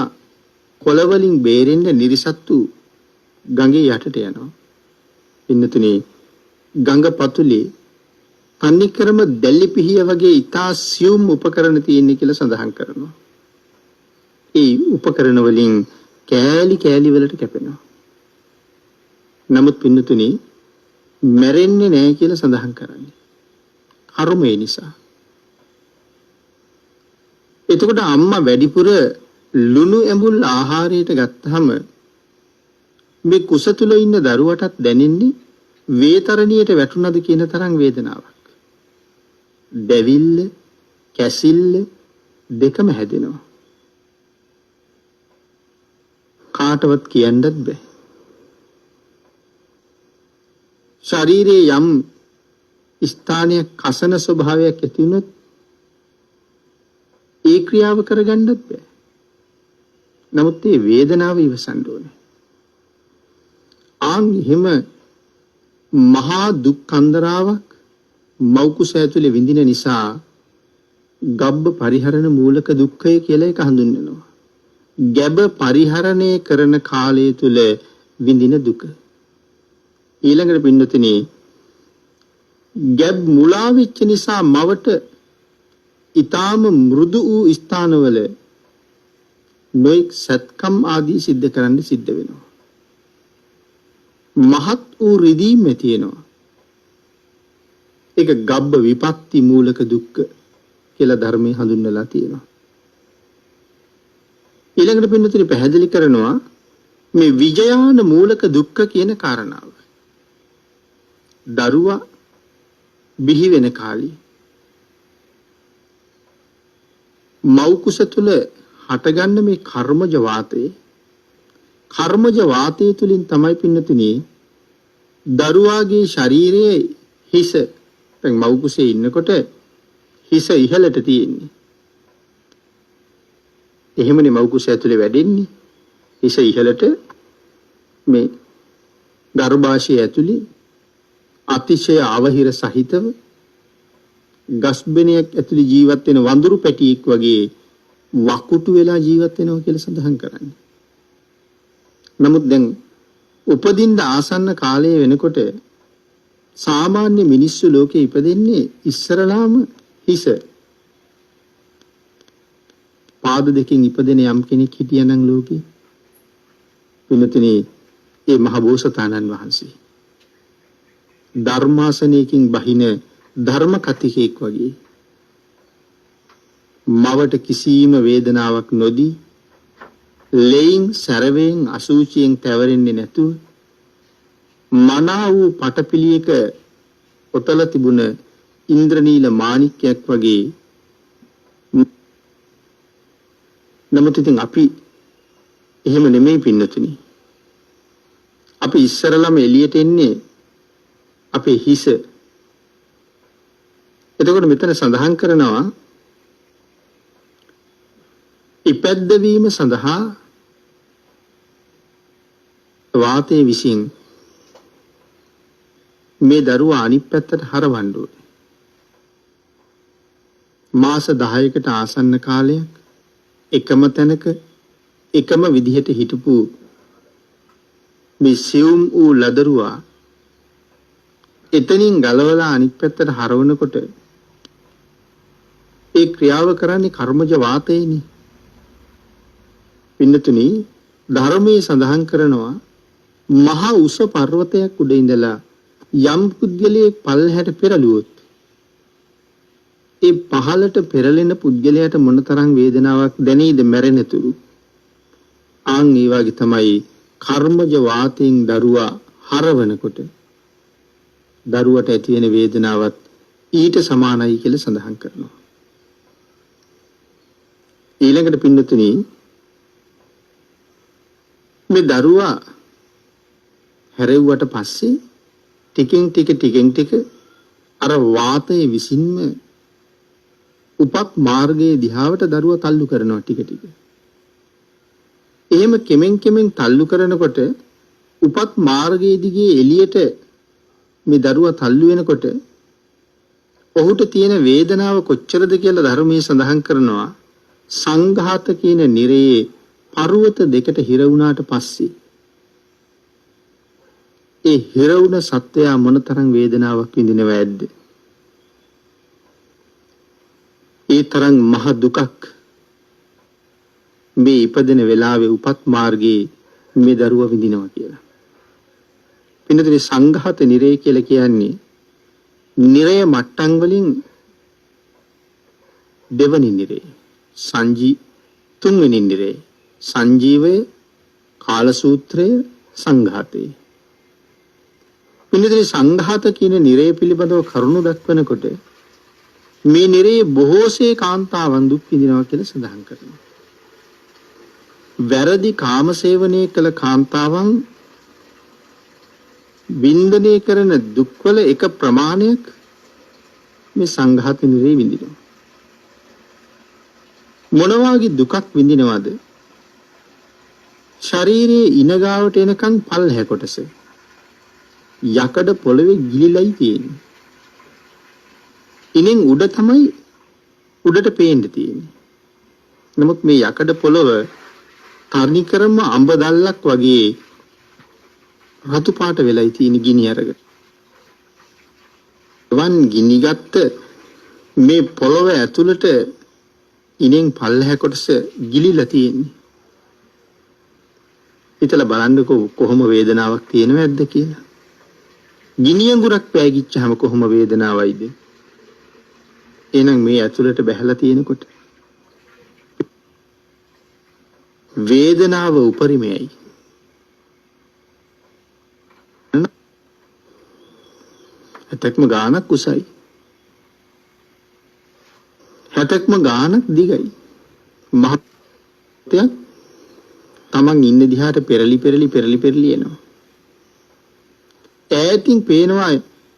කොළ වලින් බේරෙන්න නිරිසත්තු ගඟේ යටට යනවා. පින්නතුනේ ගඟ පතුලේ තනිකරම දැලි පිහිය වගේ ඉතා සියුම් උපකරණ තියෙන කියලා සඳහන් කරනවා. ඒ උපකරණ වලින් කෑලි වලට කැපෙනවා. නමුත් පින්නතුනේ මැරෙන්නේ නැහැ කියලා සඳහන් කරන්නේ. කර්මය නිසා. එතකොට අම්මා වැඩිපුර ලුණු ඇඹුල් ආහාරයට ගත්තාම මේ කුස තුල ඉන්න දරුවටත් දැනෙන්නේ වේතරණියට වැටුණද කියන තරම් වේදනාවක්. දැවිල්ල, කැසිල්ල දෙකම හැදෙනවා. කාටවත් කියන්නත් බෑ. ශරීරයේ යම් ස්ථානයක කසන ස්වභාවයක් ඇති වුණොත් ඒ ක්‍රියාව කරගන්නත් බෑ. නමුත් මේ වේදනාව ඉවසන්න ඕනේ. එහෙම මහා දුක් කන්දරාවක් මෞකුස ඇතුලේ විඳින නිසා ගබ්බ පරිහරණ මූලක දුක්ඛය කියලා එක හඳුන්වනවා. ගැබ පරිහරණය කරන කාලය තුල විඳින දුක. ඊළඟට පින්නතුනේ ගැබ් මුලා වෙච්ච නිසා මවට ඊටාම මෘදු වූ ස්ථානවල නොඑක් සත්කම් ආදී සිද්ධ කරන්න සිද්ධ වෙනවා. මහත් වූ රිදීම තියෙනවා. ඒක ගබ්බ විපත්ති මූලක දුක්ඛ කියලා ධර්මයේ හඳුන්වලා තියෙනවා. ඊළඟට පින්නතුනි පැහැදිලි කරනවා මේ විජයාන මූලක දුක්ඛ කියන කාරණාව. දරුවා බිහි වෙන කාලේ මව් කුස තුල හටගන්න මේ කර්මජ වාතය තුලින් තමයි පින්නතුනි දරුවාගේ ශරීරයේ හිස දැන් මව් කුසේ ඉන්නකොට හිස ඉහළට තියෙන්නේ. එහෙමනේ මව් කුස ඇතුලේ වැඩෙන්නේ. හිස ඉහළට මේ ගර්භාෂය ඇතුලේ අතිශය අවහිර සහිතව ගස්බෙනයක් ඇතුලේ ජීවත් වෙන වඳුරු පැටියෙක් වගේ වකුටු වෙලා ජීවත් වෙනවා කියලා සඳහන් කරන්නේ. නමුත් දැන් උපදින්න ආසන්න කාලය වෙනකොට සාමාන්‍ය මිනිස්සු ලෝකේ ඉපදෙන්නේ ඉස්සරලාම හිස පාද දෙකෙන් ඉපදෙන යම් කෙනෙක් හිටියනම් ලෝකේ පින්නතුනේ ඒ මහ බෝසතාණන් වහන්සේ ධර්මාසනයකින් බහින ධර්ම කතිකෙක් වගේ මවට කිසිම වේදනාවක් නොදී ලෙයින් සැරවෙන් අසූචියෙන් තැවරෙන්නේ නැතුව මනා වූ පටපිලියක ඔතල තිබුණ ඉන්ද්‍රනීල මාණික්කයක් වගේ. නමුත් ඉතින් අපි එහෙම නෙමෙයි පින්නතුනි. අපි ඉස්සරළම එළියට එන්නේ අපේ හිස. එතකොට මෙතන සඳහන් කරනවා ඉපැද්දවීම සඳහා වාතයේ විසින් මේ දරුවා අනිත් පැත්තට හරවන්න ඕනේ. මාස 10කට ආසන්න කාලයක් එකම තැනක එකම විදිහට හිටපු මේ සියුම් වූ ලදරුවා එතනින් ගලවලා අනිත් පැත්තට හරවනකොට ඒ ක්‍රියාව කරන්නේ කර්මජ වාතයනේ. පින්නතුනි ධර්මයේ සඳහන් කරනවා මහා උස පර්වතයක් උඩ ඉඳලා යම් පුද්ගලයෙක් පල්ලහැට පෙරළුවොත් ඒ පහළට පෙරලෙන පුද්ගලයාට මොනතරම් වේදනාවක් දැනෙයිද මැරෙනතුරු. ආන් ඒ වගේ තමයි කර්මජ වාතයෙන් දරුවා හරවනකොට දරුවට ඇති වෙන වේදනාවත් ඊට සමානයි කියලා සඳහන් කරනවා. ඊළඟට පින්නතුනි මේ දරුවා හැරෙව්වට පස්සේ ටිකෙන් ටික අර වාතයේ විසින්ම උපත් මාර්ගයේ දිහාවට දරුවා තල්ලු කරනවා ටික. එහෙම කෙමෙන් තල්ලු කරනකොට උපත් මාර්ගයේ දිගේ එළියට මේ දරුවා තල්ලු වෙනකොට ඔහුට තියෙන වේදනාව කොච්චරද කියලා ධර්මයේ සඳහන් කරනවා. සංඝාත කියන නිරයේ පර්වත දෙකට හිර වුණාට පස්සේ ඒ හිර වුණ සත්වයා මොනතරම් වේදනාවක් විඳිනව ඇද්ද? ඒ තරම් මහ දුකක් මේ ඉපදෙන වෙලාවේ උපත් මාර්ගයේ මේ දරුවා විඳිනවා කියලා. පින්නතුනි සංඝාත නිරය කියලා කියන්නේ නිරය මට්ටම් වලින් දෙවනි නිරය. තුන්වෙනි නිරය. සංජීවය, කාලසූත්‍රය, සංඝාතය. පින්නතුනි සංඝාත කියන නිරය පිළිබඳව කරුණු දක්වනකොට මේ නිරයේ බොහෝසේ කාන්තාවන් දුක් විඳිනවා කියලා සඳහන් කරනවා. වැරදි කාමසේවනය කළ කාන්තාවන් වින්දනය කරන දුක්වල එක ප්‍රමාණයක් මේ සංඝාත නිරේ විඳිනවා. මොනවාගේ දුකක් විඳිනවද? ශරීරයේ ඉනගාවට එනකන් පල්හැ කොටස යකඩ පොළවේ ගිලිලයි තියෙන්නේ. ඉනෙන් උඩ තමයි උඩට පේන්න තියෙන්නේ. නමුත් මේ යකඩ පොළව තනිකරම අඹ දැල්ලක් වගේ රතු පාට වෙලයි තියෙන ගිනි අරගෙන. වන් ගිනිගත්ත මේ පොළව ඇතුළට ඉනෙන් පල්හැ කොටස ගිලිලා තියෙන්නේ. හිතලා බලන්නකෝ කොහොම වේදනාවක් තියෙනවද කියලා. ගිනි අඟුරක් පෑගිච්චාම කොහොම වේදනාවයිද? එහෙනම් මේ ඇතුළට බැහැලා තියෙනකොට වේදනාව උපරිමයයි. 60ක්ම ගානක් උසයි. 60ක්ම ගානක් දිගයි. මහත්යක් තමන් ඉන්න දිහාට පෙරලි එනවා. ඈතින් පේනවා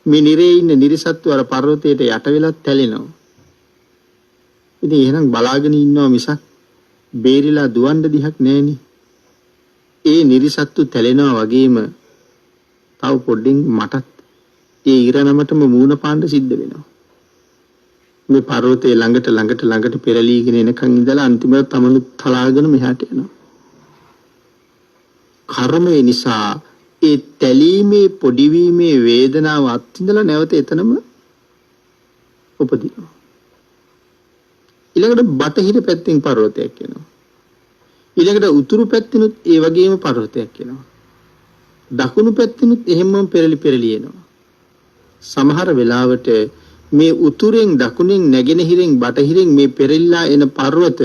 මේ නිරේ ඉන්න නිරිසත්තු අර පර්වතයට යට වෙලා තැලෙනවා. ඉතින් එහෙනම් බලාගෙන ඉන්නවා මිසක් බේරිලා දුවන්න දිහක් නැහෙනි. ඒ නිරිසත්තු තැලෙනවා වගේම තව පොඩ්ඩින් මටත් ඒ ඉරණමටම මූණ පාන්න සිද්ධ වෙනවා. මේ පර්වතයේ ළඟට පෙරලීගෙන එනකන් ඉඳලා අන්තිමට තමනුත් තලාගෙන මෙහාට යනවා. කර්මය නිසා ඒ තැලීමේ පොඩිවීමේ වේදනාව අත්විඳලා නැවත එතනම උපදිනවා. ඊළඟට බටහිර පැත්තෙන් පර්වතයක් එනවා. ඊළඟට උතුරු පැත්තෙනුත් ඒ වගේම පර්වතයක් එනවා. දකුණු පැත්තෙනුත් එහෙමම පෙරලි එනවා. සමහර වෙලාවට මේ උතුරෙන් දකුණෙන් නැගෙනහිරෙන් බටහිරෙන් මේ පෙරලිලා එන පර්වත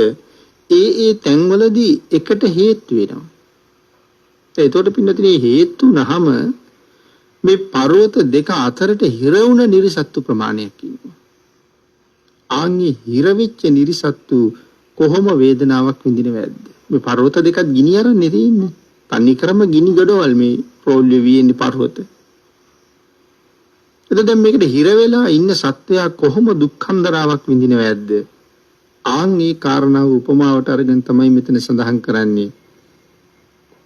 ඒ තැන්වලදී එකට හේතු වෙනවා. එතකොට පින්නතිනේ හේතු නහම මේ පර්වත දෙක අතරට හිර වුණ නිරිසත්තු ප්‍රමාණයක් ඉන්නවා. ආන්ගේ හිර වෙච්ච නිරිසත්තු කොහොම වේදනාවක් විඳිනවද? මේ පර්වත දෙකක් ගිනි අරන්නේ තියෙන්නේ. තනිකරම ගිනි ගඩොල් මේ ප්‍රෝල්‍ය වීන්නේ පර්වත. එතකොට මේකට හිර වෙලා ඉන්න සත්වයා කොහොම දුක්ඛන්දරාවක් විඳිනවද? ආන්ගේ කාරණාව උපමාවට අරගෙන තමයි මෙතන සඳහන් කරන්නේ.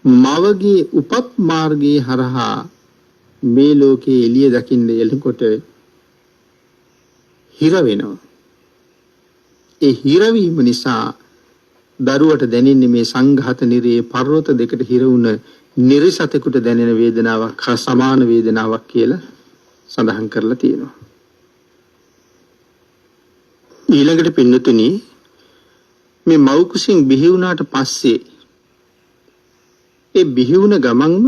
මවගේ උපත් මාර්ගයේ හරහා මේ ලෝකයේ එළිය දකින්න එළකොට හිර වෙනවා. ඒ හිරවීම නිසා දරුවට දැනෙන්නේ මේ සංඝාත නිරේ පර්වත දෙකට හිර වුණ නිරිසතෙකුට දැනෙන වේදනාවක් හා සමාන වේදනාවක් කියලා සඳහන් කරලා තියෙනවා. ඊළඟට පින්නතුනි මේ මව් කුසින් බිහි වුණාට පස්සේ ඒ බිහි වුණ ගමන්ම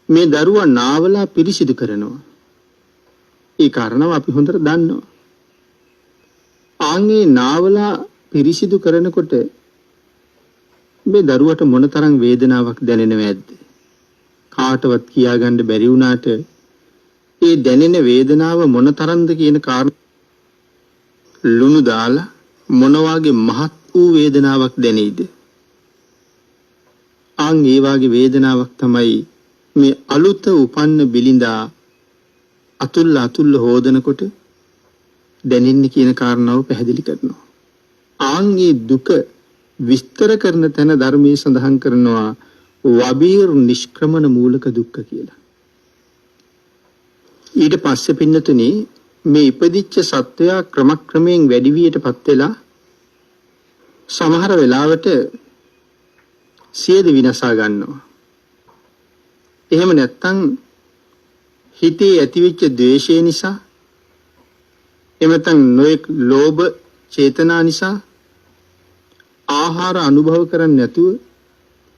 මේ දරුවා නාවලා පිරිසිදු කරනවා. ඒ කාරණාව අපි හොඳට දන්නවා. ආන්ගේ නාවලා පිරිසිදු කරනකොට මේ දරුවට මොනතරම් වේදනාවක් දැනෙනවද? කාටවත් කියාගන්න බැරි වුණාට ඒ දැනෙන වේදනාව මොනතරම්ද කියන කාරණා ලුණු දාලා මොන වගේ මහත් වූ වේදනාවක් දැනෙයිද? ආන් ඒ වගේ වේදනාවක් තමයි මේ අලුත උපන්න බිලිඳා අතුල්ල හොදනකොට දැනෙන්නේ කියන කාරණාව පැහැදිලි කරනවා. ආන්ගේ දුක විස්තර කරන තැන ධර්මයේ සඳහන් කරනවා වබීර් නිෂ්ක්‍රමණ මූලක දුක්ඛ කියලා. ඊට පස්සේ පින්නතුනි මේ ඉපදිච්ච සත්වයා ක්‍රමක්‍රමයෙන් වැඩි වියටපත් වෙලා සමහර වෙලාවට සියද විනාශා ගන්නවා. එහෙම නැත්නම් හිතේ ඇතිවෙච්ච ද්වේෂය නිසා එමෙතන් නොඑක් ලෝභ චේතනා නිසා ආහාර අනුභව කරන්නේ නැතුව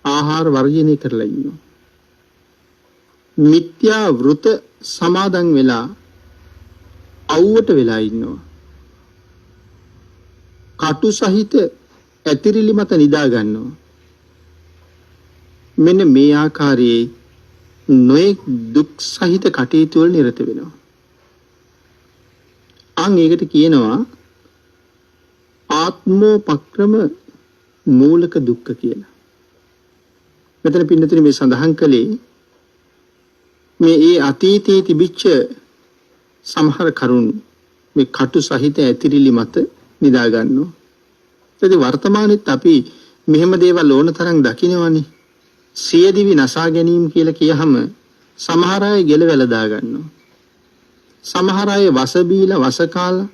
ආහාර වර්ජනය කරලා ඉන්නවා. මිත්‍යා වෘත සමාදන් වෙලා අවුවට වෙලා ඉන්නවා. කටු සහිත ඇතිරිලි මත නිදා ගන්නවා. මෙන්න මේ ආකාරයේ නොයෙක් දුක් සහිත කටයුතු වල නිරත වෙනවා. ඒකට කියනවා ආත්මෝපක්‍රම මූලක දුක්ඛ කියලා. මෙතන පින්නතුනි මේ සඳහන් කළේ මේ ඒ අතීතයේ තිබිච්ච සමහර කරුණු මේ කටු සහිත ඇතිරිලි මත නිදා ගන්නවා. ඒකදී වර්තමානෙත් අපි මෙහෙම දේවල් ඕන තරම් දකිනවනේ. සියදිවි නසා ගැනීම කියලා කියහම සමහර අය ගෙලවැල දා ගන්නවා. සමහර අය වස බීලා වස කාලා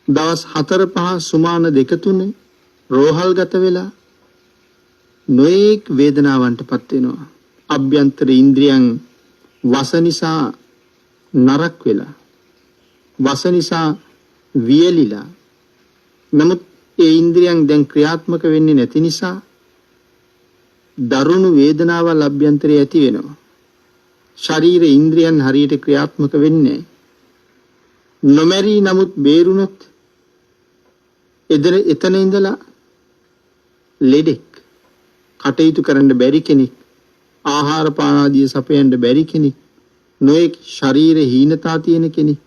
දවස් 4-5 සුමාන 2-3 රෝහල් ගත වෙලා නොඑක් වේදනාවන්ටපත් වෙනවා. අභ්‍යන්තර ඉන්ද්‍රියන් වස නිසා නරක වෙලා වස නිසා වියලිලා නමුත් ඒ ඉන්ද්‍රියන් දැන් ක්‍රියාත්මක වෙන්නේ නැති නිසා දරුණු වේදනාවල් අභ්‍යන්තරයේ ඇති වෙනවා. ශරීර ඉන්ද්‍රියන් හරියට ක්‍රියාත්මක වෙන්නේ නොමැරි නමුත් බේරුණොත් එතන ඉඳලා ලෙඩෙක් කටයුතු කරන්න බැරි කෙනෙක් ආහාර පාන ආදී සපයන්න බැරි කෙනෙක් නොඑක් ශරීර හීනතා තියෙන කෙනෙක්.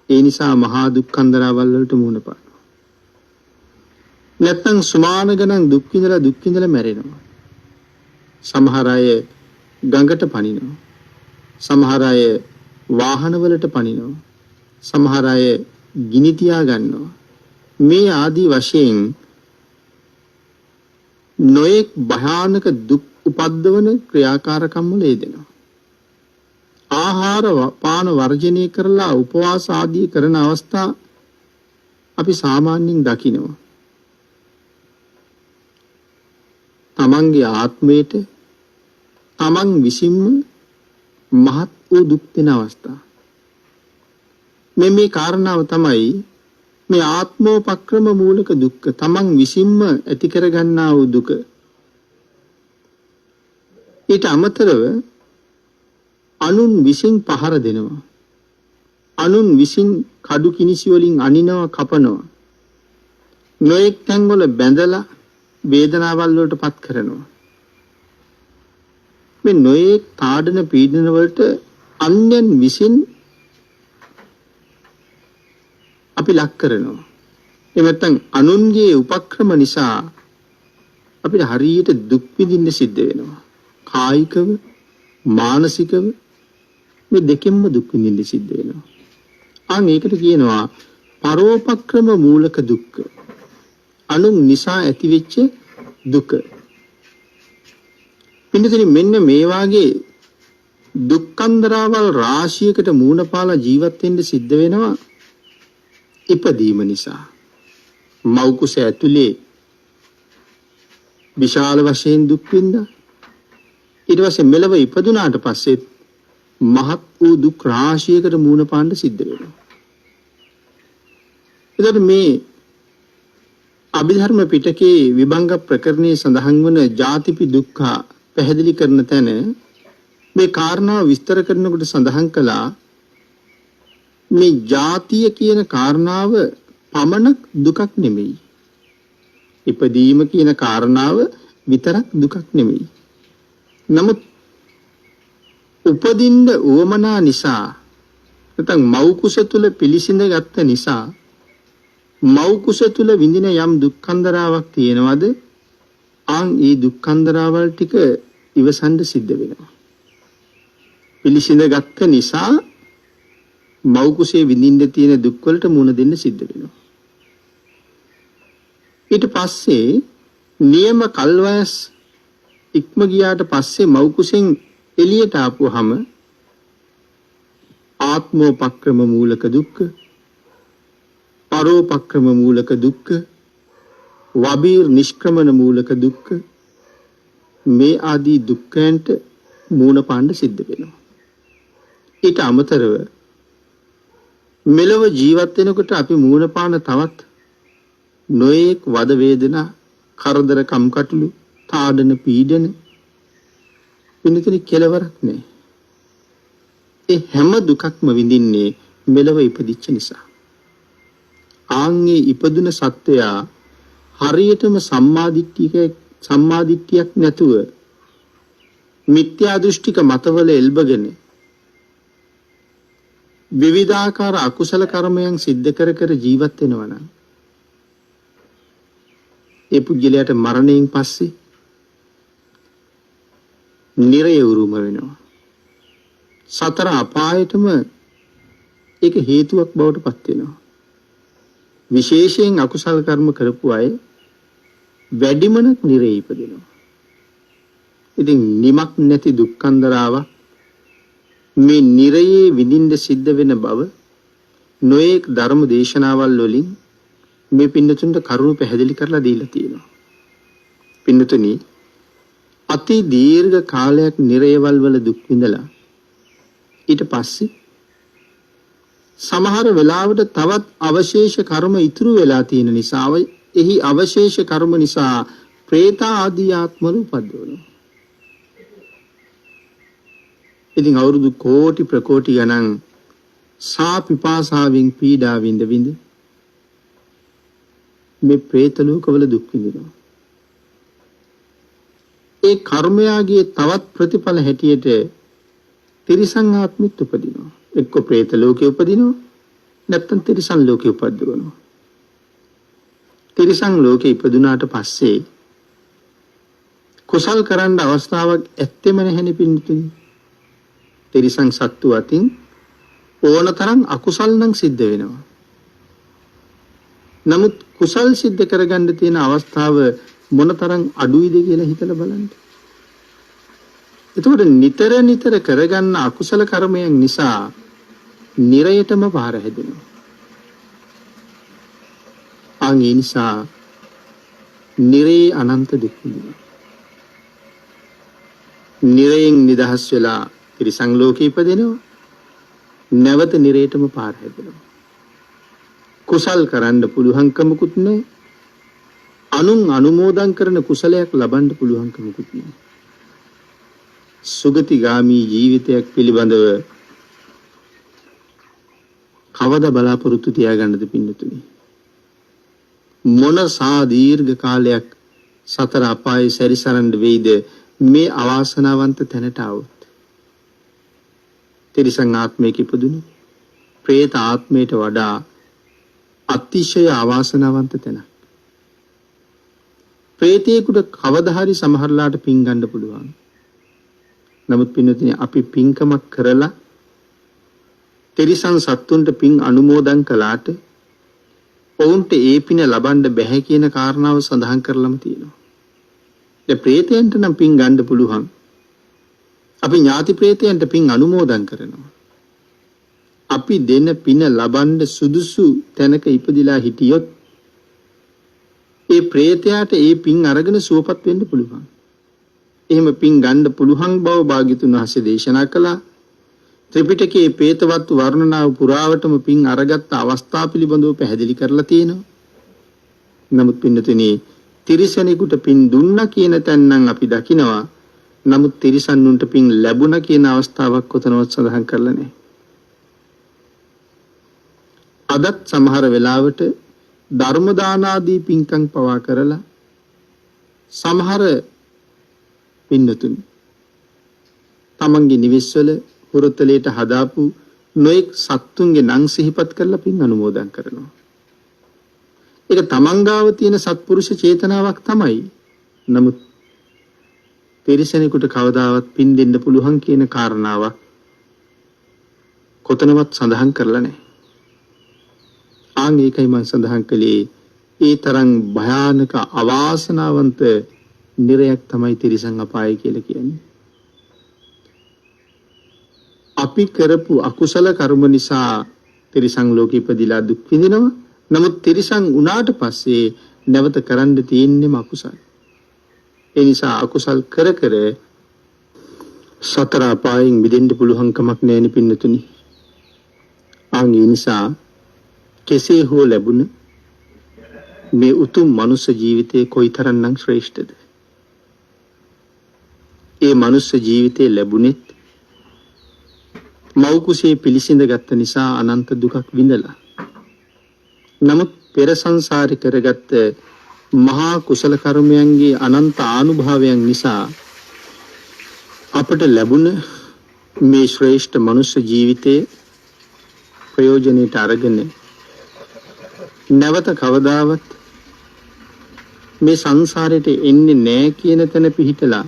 ඒ නිසා මහා දුක්ඛන්දරාවල් වලට මුහුණ පානවා. නැත්තම් සුමාන ගණන් දුක් විඳලා මැරෙනවා. සමහර අය ගඟට පනිනවා. සමහර අය වාහනවලට පනිනවා. සමහර අය ගිනි තියා ගන්නවා. මේ ආදී වශයෙන් නොඑක් භයානක දුක් උපද්දවන ක්‍රියාකාරකම් වල යෙදෙනවා. ආහාර පාන වර්ජනය කරලා උපවාස ආදී කරන අවස්ථා අපි සාමාන්‍යයෙන් දකිනවා. තමන්ගේ ආත්මයට තමන් විසින්ම මහත් වූ දුක් දෙන අවස්ථා. මේ කාරණාව තමයි මේ ආත්මෝපක්‍රම මූලික දුක්ඛ, තමන් විසින්ම ඇති කරගන්නා වූ දුක. ඊට අමතරව අනුන් විසින් පහර දෙනවා. අනුන් විසින් කඩු කිනිසි වලින් අනිනවා, කපනවා. නොඑක් තැන්වල බැඳලා වේදනාවල් වලට පත් කරනවා. මේ නොඑක් තාඩන පීඩන වලට අන්‍යයන් විසින් අපි ලක් කරනවා. එහෙම නැත්නම් අනුන්ගේ උපක්‍රම නිසා අපිට හරියට දුක් විඳින්න සිද්ධ වෙනවා. කායිකව, මානසිකව මේ දෙකෙන්ම දුක් විඳින්න සිද්ධ වෙනවා. ඒකට කියනවා පරෝපක්‍රම මූලක දුක්ඛ. අනුන් නිසා ඇතිවෙච්ච දුක. පින්නතනි මෙන්න මේ වාගේ දුක්ඛන්දරාවල් රාශියකට මූණ පාලා ජීවත් වෙන්න සිද්ධ වෙනවා ඉපදීම නිසා. මව් කුස ඇතුලේ විශාල වශයෙන් දුක් විඳා ඊට පස්සේ මෙලව ඉපදුනාට පස්සේ මහත් වූ දුක් රාශියකට මූණ පාන්න සිද්ධ වෙනවා. එතකොට මේ අභිධර්ම පිටකේ විභංග ප්‍රකරණයේ සඳහන් වන ජාතිපි දුක්ඛ පැහැදිලි කරන තැන මේ කාරණාව විස්තර කරනකොට සඳහන් කළා මේ ජාතිය කියන කාරණාව පමණක් දුකක් නෙමෙයි. ඉපදීම කියන කාරණාව විතරක් දුකක් නෙමෙයි. නමුත් උපදින්න උවමනා නිසා නැත්නම් මව් කුස තුල පිළිසිඳ ගත්ත නිසා මව් කුස තුල විඳින යම් දුක්ඛන්දරාවක් තියෙනවද? ඒ දුක්ඛන්දරාවල් ටික ඉවසන්න සිද්ධ වෙනවා. පිළිසිඳ ගත්ත නිසා මව් කුසේ විඳින්න තියෙන දුක් වලට මුහුණ දෙන්න සිද්ධ වෙනවා. ඊට පස්සේ නියම කල්වයස් ඉක්ම ගියාට පස්සේ මව් කුසෙන් එළියට ආපුවාම ආත්මෝපක්‍රම මූලක දුක්ඛ, පරෝපක්‍රම මූලක දුක්ඛ, වබීර් නිෂ්ක්‍රමන මූලක දුක්ඛ, මේ ආදී දුක්ඛයන්ට මූණ පාන්න සිද්ධ වෙනවා. ඊට අමතරව මෙලව ජීවත් වෙනකොට අපි මූණ පාන තවත් නොඑක් වද වේදනා, කරදර කම්කටොළු, තාඩන පීඩන වෙනතන කෙලවරක් නැහැ. ඒ හැම දුකක්ම විඳින්නේ මෙලව ඉපදිච්ච නිසා. ආන්ගේ ඉපදුන සත්වයා හරියටම සම්මාදිට්ඨියක් නැතුව මිත්‍යා දෘෂ්ටික මතවල එල්බගෙන විවිධාකාර අකුසල කර්මයන් සිද්ධ කර ජීවත් වෙනවා නම් ඒ පුද්ගලයාට මරණයෙන් පස්සේ නිරය උරුම වෙනවා. සතර අපායටම ඒක හේතුවක් බවට පත් වෙනවා. විශේෂයෙන් අකුසල කර්ම කරපු අය වැඩිමනක් නිරේ ඉපදිනවා. ඉතින් නිමක් නැති දුක්ඛන්දරාවක් මේ නිරයේ විඳින්න සිද්ධ වෙන බව නොඑක් ධර්ම දේශනාවල් වලින් මේ පින්නතුන්ට කරුණු පැහැදිලි කරලා දීලා තියෙනවා. පින්නතුනි අති දීර්ඝ කාලයක් නිරයවල් වල දුක් විඳලා ඊට පස්සේ සමහර වෙලාවට තවත් අවශේෂ කර්ම ඉතුරු වෙලා තියෙන නිසා එහි අවශේෂ කර්ම නිසා പ്രേත ආදී ආත්මවල උපද්දවනවා. ඉතින් අවුරුදු කෝටි ප්‍රකෝටි ගණන් සා පිපාසාවෙන් පීඩා විඳ මේ പ്രേත ලෝකවල දුක් විඳිනවා. ඒ කර්මයාගේ තවත් ප්‍රතිඵල හැටියට තිරිසන් ආත්මෙත් උපදිනවා. එක්ක പ്രേත ලෝකේ උපදිනවා. නැත්නම් තිරිසන් ලෝකේ උපදිනවා. තිරිසන් ලෝකේ ඉපදුනාට පස්සේ කුසල් කරන්න අවස්ථාවක් ඇත්තෙම නැහෙනි පින්තුනි. තිරිසන් සත්තු අතින් ඕනතරම් අකුසල් නම් සිද්ධ වෙනවා. නමුත් කුසල් සිද්ධ කරගන්න තියෙන අවස්ථාව මොනතරම් අඩුයිද කියලා හිතලා බලන්න. එතකොට නිතර නිතර කරගන්න අකුසල කර්මයන් නිසා නිරයටම පාර හැදෙනවා. ඒ නිසා නිරේ අනන්ත දුක් විඳිනවා. නිරයෙන් නිදහස් වෙලා තිරිසන් ලෝකෙ ඉපදෙනවා. නැවත නිරේටම පාර හැදෙනවා. කුසල් කරන්න පුළුවන්කමකුත් නැහැ. අනුන් අනුමෝදන් කරන කුසලයක් ලබන්න පුළුවන්කමකුත් නැහැ. සුගතිගාමී ජීවිතයක් පිළිබඳව කවදා බලාපොරොත්තු තියාගන්නද පින්නතුනි? මොන දීර්ඝ කාලයක් සතර අපායේ සැරිසරන්න වෙයිද මේ අවාසනාවන්ත තැනට આવොත්? තිරිසන් ආත්මයක ඉපදුණු പ്രേත ආත්මයට වඩා අතිශය අවාසනාවන්ත තැන. പ്രേතයෙකුට කවදා හරි සමහරලාට පින් ගන්න පුළුවන්. නමුත් පින්නතුනි අපි පින්කමක් කරලා තිරිසන් සත්තුන්ට පින් අනුමෝදන් කළාට ඔවුන්ට ඒ පින ලබන්න බැහැ කියන කාරණාව සඳහන් කරලම තියෙනවා. ඒ പ്രേතයන්ට නම් පින් ගන්න පුළුවන්. අපි ඥාති പ്രേතයන්ට පින් අනුමෝදන් කරනවා. අපි දෙන පින ලබන්න සුදුසු තැනක ඉපදිලා හිටියොත් ඒ പ്രേතයාට ඒ පින් අරගෙන සුවපත් වෙන්න පුළුවන්. එහෙම පින් ගන්න පුළුවන් බව භාග්‍යතුන් වහන්සේ දේශනා කළා. ත්‍රිපිටකයේ പ്രേතවත් වර්ණනාව පුරාවටම පින් අරගත් අවස්ථා පිළිබඳව පැහැදිලි කරලා තියෙනවා. නමුත් පින්නතුනි තිරිසනෙකුට පින් දුන්නා කියන තැන නම් අපි දකිනවා. නමුත් තිරිසන්නුන්ට පින් ලැබුණා කියන අවස්ථාවක් කොතනවත් සඳහන් කරලා නැහැ. අදත් සමහර වෙලාවට ධර්ම දාන ආදී පින්කම් පවා කරලා සමහර පින්නතුනි තමන්ගේ නිවෙස්වල හුරතලයට හදාපු නොඑක් සත්තුන්ගේ නම් සිහිපත් කරලා පින් අනුමෝදන් කරනවා. ඒක තමන් ගාව තියෙන සත්පුරුෂ චේතනාවක් තමයි. නමුත් තිරිසනෙකුට කවදාවත් පින් දෙන්න පුළුවන් කියන කාරණාවක් කොතනවත් සඳහන් කරලා නැහැ. ඒකයි මම සඳහන් කළේ ඒ තරම් භයානක අවාසනාවන්ත නිරයක් තමයි තිරිසන් අපාය කියලා කියන්නේ. අපි කරපු අකුසල කර්ම නිසා තිරිසන් ලෝකෙ ඉපදිලා දුක් විඳිනවා. නමුත් තිරිසන් උනාට පස්සේ නැවත කරන්න තියෙන්නේම අකුසල. ඒ නිසා අකුසල් කර කර සතර අපායෙන් මිදෙන්න පුළුවන් කමක් නැහැ නේ පින්නතුනි. ඒ නිසා කෙසේ හෝ ලැබුණ මේ උතුම් මනුස්ස ජීවිතේ කොයිතරම්නම් ශ්‍රේෂ්ඨද? ඒ මනුස්ස ජීවිතේ ලැබුණෙත් මව් කුසේ පිළිසිඳ ගත්ත නිසා අනන්ත දුකක් විඳලා. නමුත් පෙර සංසාරේ කරගත්ත මහා කුසල කර්මයන්ගේ අනන්ත ආනුභාවයන් නිසා අපට ලැබුණ මේ ශ්‍රේෂ්ඨ මනුස්ස ජීවිතයේ ප්‍රයෝජනෙට අරගෙන නැවත කවදාවත් මේ සංසාරයට එන්නේ නැහැ කියන තැන පිහිටලා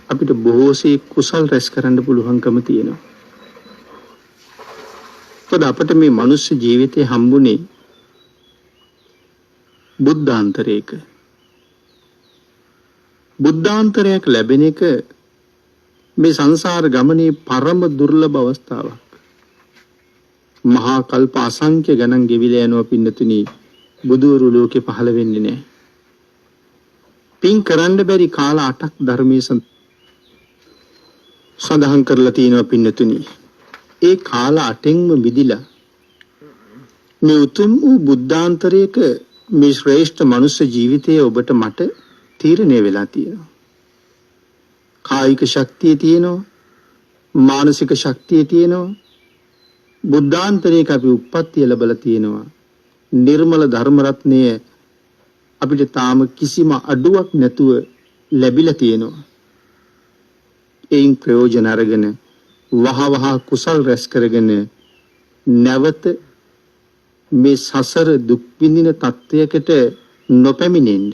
අපිට බොහෝසේ කුසල් රැස් කරන්න පුළුවන්කම තියෙනවා. පොද අපට මේ මනුස්ස ජීවිතේ හම්බුනේ බුද්ධාන්තරයක. බුද්ධාන්තරයක් ලැබෙන එක මේ සංසාර ගමනේ පරම දුර්ලභ අවස්ථාවක්. මහා කල්ප අසංඛ්‍ය ගණන් ගෙවිලා යනවා පින්නතුනි බුදුවරු ලෝකේ පහළ වෙන්නේ නැහැ. පින් කරන්න බැරි කාල 8ක් ධර්මයේ සඳහන් කරලා තියෙනවා පින්නතුනි. ඒ කාල 8න්ම මිදිලා මේ උතුම් වූ බුද්ධාන්තරයක මේ ශ්‍රේෂ්ඨ මනුෂ්‍ය ජීවිතයේ ඔබට මට තීරණය වෙලා තියෙනවා. කායික ශක්තිය තියෙනවා, මානසික ශක්තිය තියෙනවා. බුද්ධාන්තරයක අපි උප්පත්තිය ලැබලා තියෙනවා. නිර්මල ධර්ම රත්නය අපිට තාම කිසිම අඩුවක් නැතුව ලැබිලා තියෙනවා. එයින් ප්‍රයෝජන අරගෙන වහවහ කුසල් රැස් කරගෙන නැවත මේ සසර දුක් විඳින තත්වයකට නොපැමිණෙන්න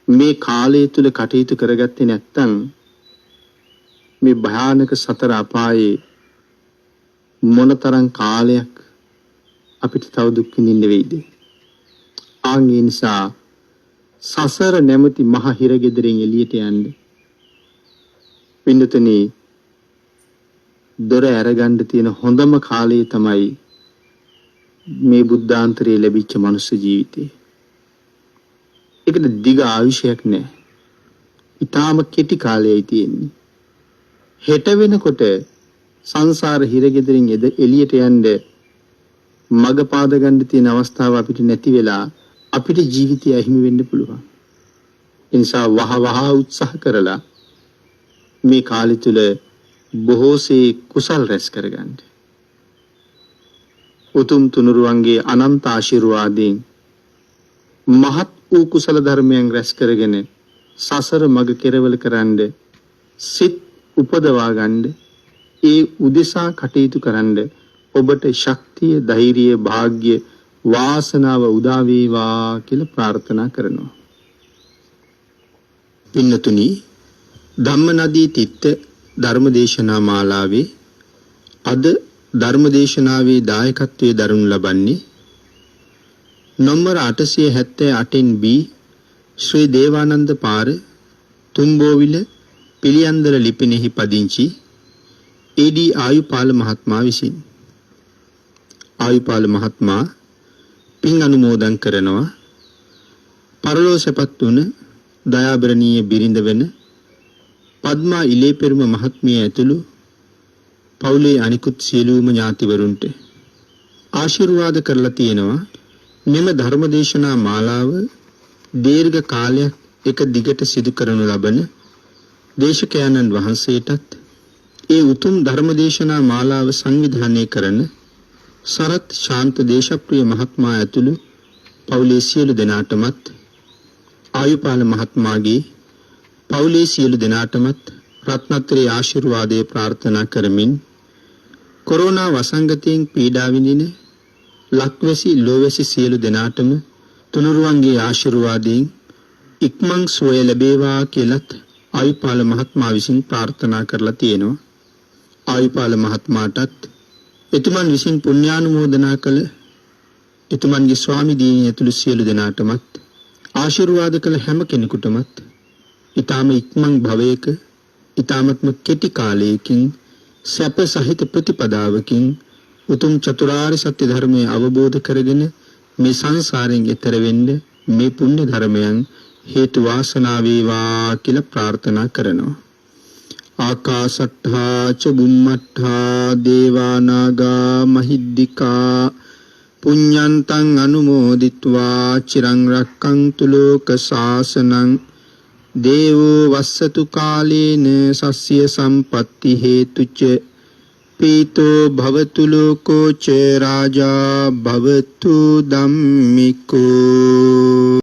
මේ කාලය තුල කටයුතු කරගත්තේ නැත්නම් මේ භයානක සතර අපායේ මොනතරම් කාලයක් අපිට තව දුක් විඳින්න වෙයිද? ආන්ගේ නිසා සසර නැමැති මහ හිරගෙදරින් එළියට යන්න. පින්නතනේ දොර අරගන්න තියෙන හොඳම කාලය තමයි මේ බුද්ධාන්තරයේ ලැබිච්ච මනුස්ස ජීවිතේ. ඒකට දිග ආයුෂයක් නැහැ. ඊටාම කෙටි කාලයයි තියෙන්නේ. හෙට වෙනකොට සංසාර හිරගෙදරින් එළියට යන්න මග පාද ගන්න තියෙන අවස්ථාව අපිට නැති වෙලා අපිට ජීවිතය අහිමි වෙන්න පුළුවන්. ඒ නිසා වහ උත්සාහ කරලා මේ කාලය තුල බොහෝසේ කුසල් රැස් කරගන්න. උතුම් තුනුරුවන්ගේ අනන්ත ආශිර්වාදයෙන් මහත් වූ කුසල ධර්මයන් රැස් කරගෙන සසර මග කෙරවල කරන්න සිත් උපදවා ගන්න ඒ උදෙසා කටයුතු කරන්න ඔබට ශක්තිය, ධෛර්යය, වාග්ය, වාසනාව උදා වේවා කියලා ප්‍රාර්ථනා කරනවා. පින්නතුනි, ධම්මනදී තිත්ත ධර්මදේශනා මාලාවේ අද ධර්මදේශනාවේ දායකත්වයේ දරනු ලබන්නේ නම්බර 878 B ශ්‍රී දේවානන්ද පාර තුම්බෝවිල පිළියන්දල ලිපිනෙහි පදිංචි AD ආයුපාල මහත්මයා විසින්. ආයුපාල මහත්මයා පින් අනුමෝදන් කරනවා පරලෝසපත් වුණ දයාබරණීය බිරිඳ වෙන පද්මා ඉලේපෙරුම මහත්මිය ඇතුළු පවුලේ අනිකුත් සියලුම ඥාතිවරුන්ට ආශිර්වාද කරලා තියෙනවා. මෙම ධර්මදේශනා මාලාව දීර්ඝ කාලයක් එක දිගට සිදු කරනු ලබන දේශකයන්න් වහන්සේටත් ඒ උතුම් ධර්මදේශනා මාලාව සංවිධානය කරන සරත් ශාන්ත දේශප්‍රිය මහත්මයා ඇතුළු පවුලේ සියලු දෙනාටමත් ආයුපාල මහත්මයාගේ පවුලේ සියලු දෙනාටමත් රත්නත්‍රේ ආශිර්වාදයේ ප්‍රාර්ථනා කරමින් කොරෝනා වසංගතයෙන් පීඩා විඳින ලක්වැසි ලෝවැසි සියලු දෙනාටම තුනුරුවන්ගේ ආශිර්වාදයෙන් ඉක්මන් සුවය ලැබේවා කියලත් ආයුපාල මහත්මයා විසින් ප්‍රාර්ථනා කරලා තියෙනවා. ආයුපාල මහත්මයාටත් එතුමන් විසින් පුණ්‍යානුමෝදනා කළ එතුමන්ගේ ස්වාමි දියණිය ඇතුළු සියලු දෙනාටමත් ආශිර්වාද කළ හැම කෙනෙකුටමත් ඊටාම ඉක්මන් භවයක ඊටාමත්ම කෙටි කාලයකින් සැප සහිත ප්‍රතිපදාවකින් උතුම් චතුරාර්ය සත්‍ය ධර්මය අවබෝධ කරගෙන මේ සංසාරයෙන් එතර වෙන්න මේ පුණ්‍ය ධර්මයන් හේතු වාසනා වේවා කියලා ප්‍රාර්ථනා කරනවා. ආකාශට්ඨා ච බුම්මට්ඨා දේවා නාග මහිද්దికා පුඤ්ඤන්තං අනුමෝදිත්වා චිරං රක්ඛන්තු ලෝක ශාසනං දේවෝ වස්සතු කාලේන සස්්‍ය සම්පatti හේතුච පීතෝ භවතු ලෝකෝ ච රාජා භවතු ධම්මිකෝ.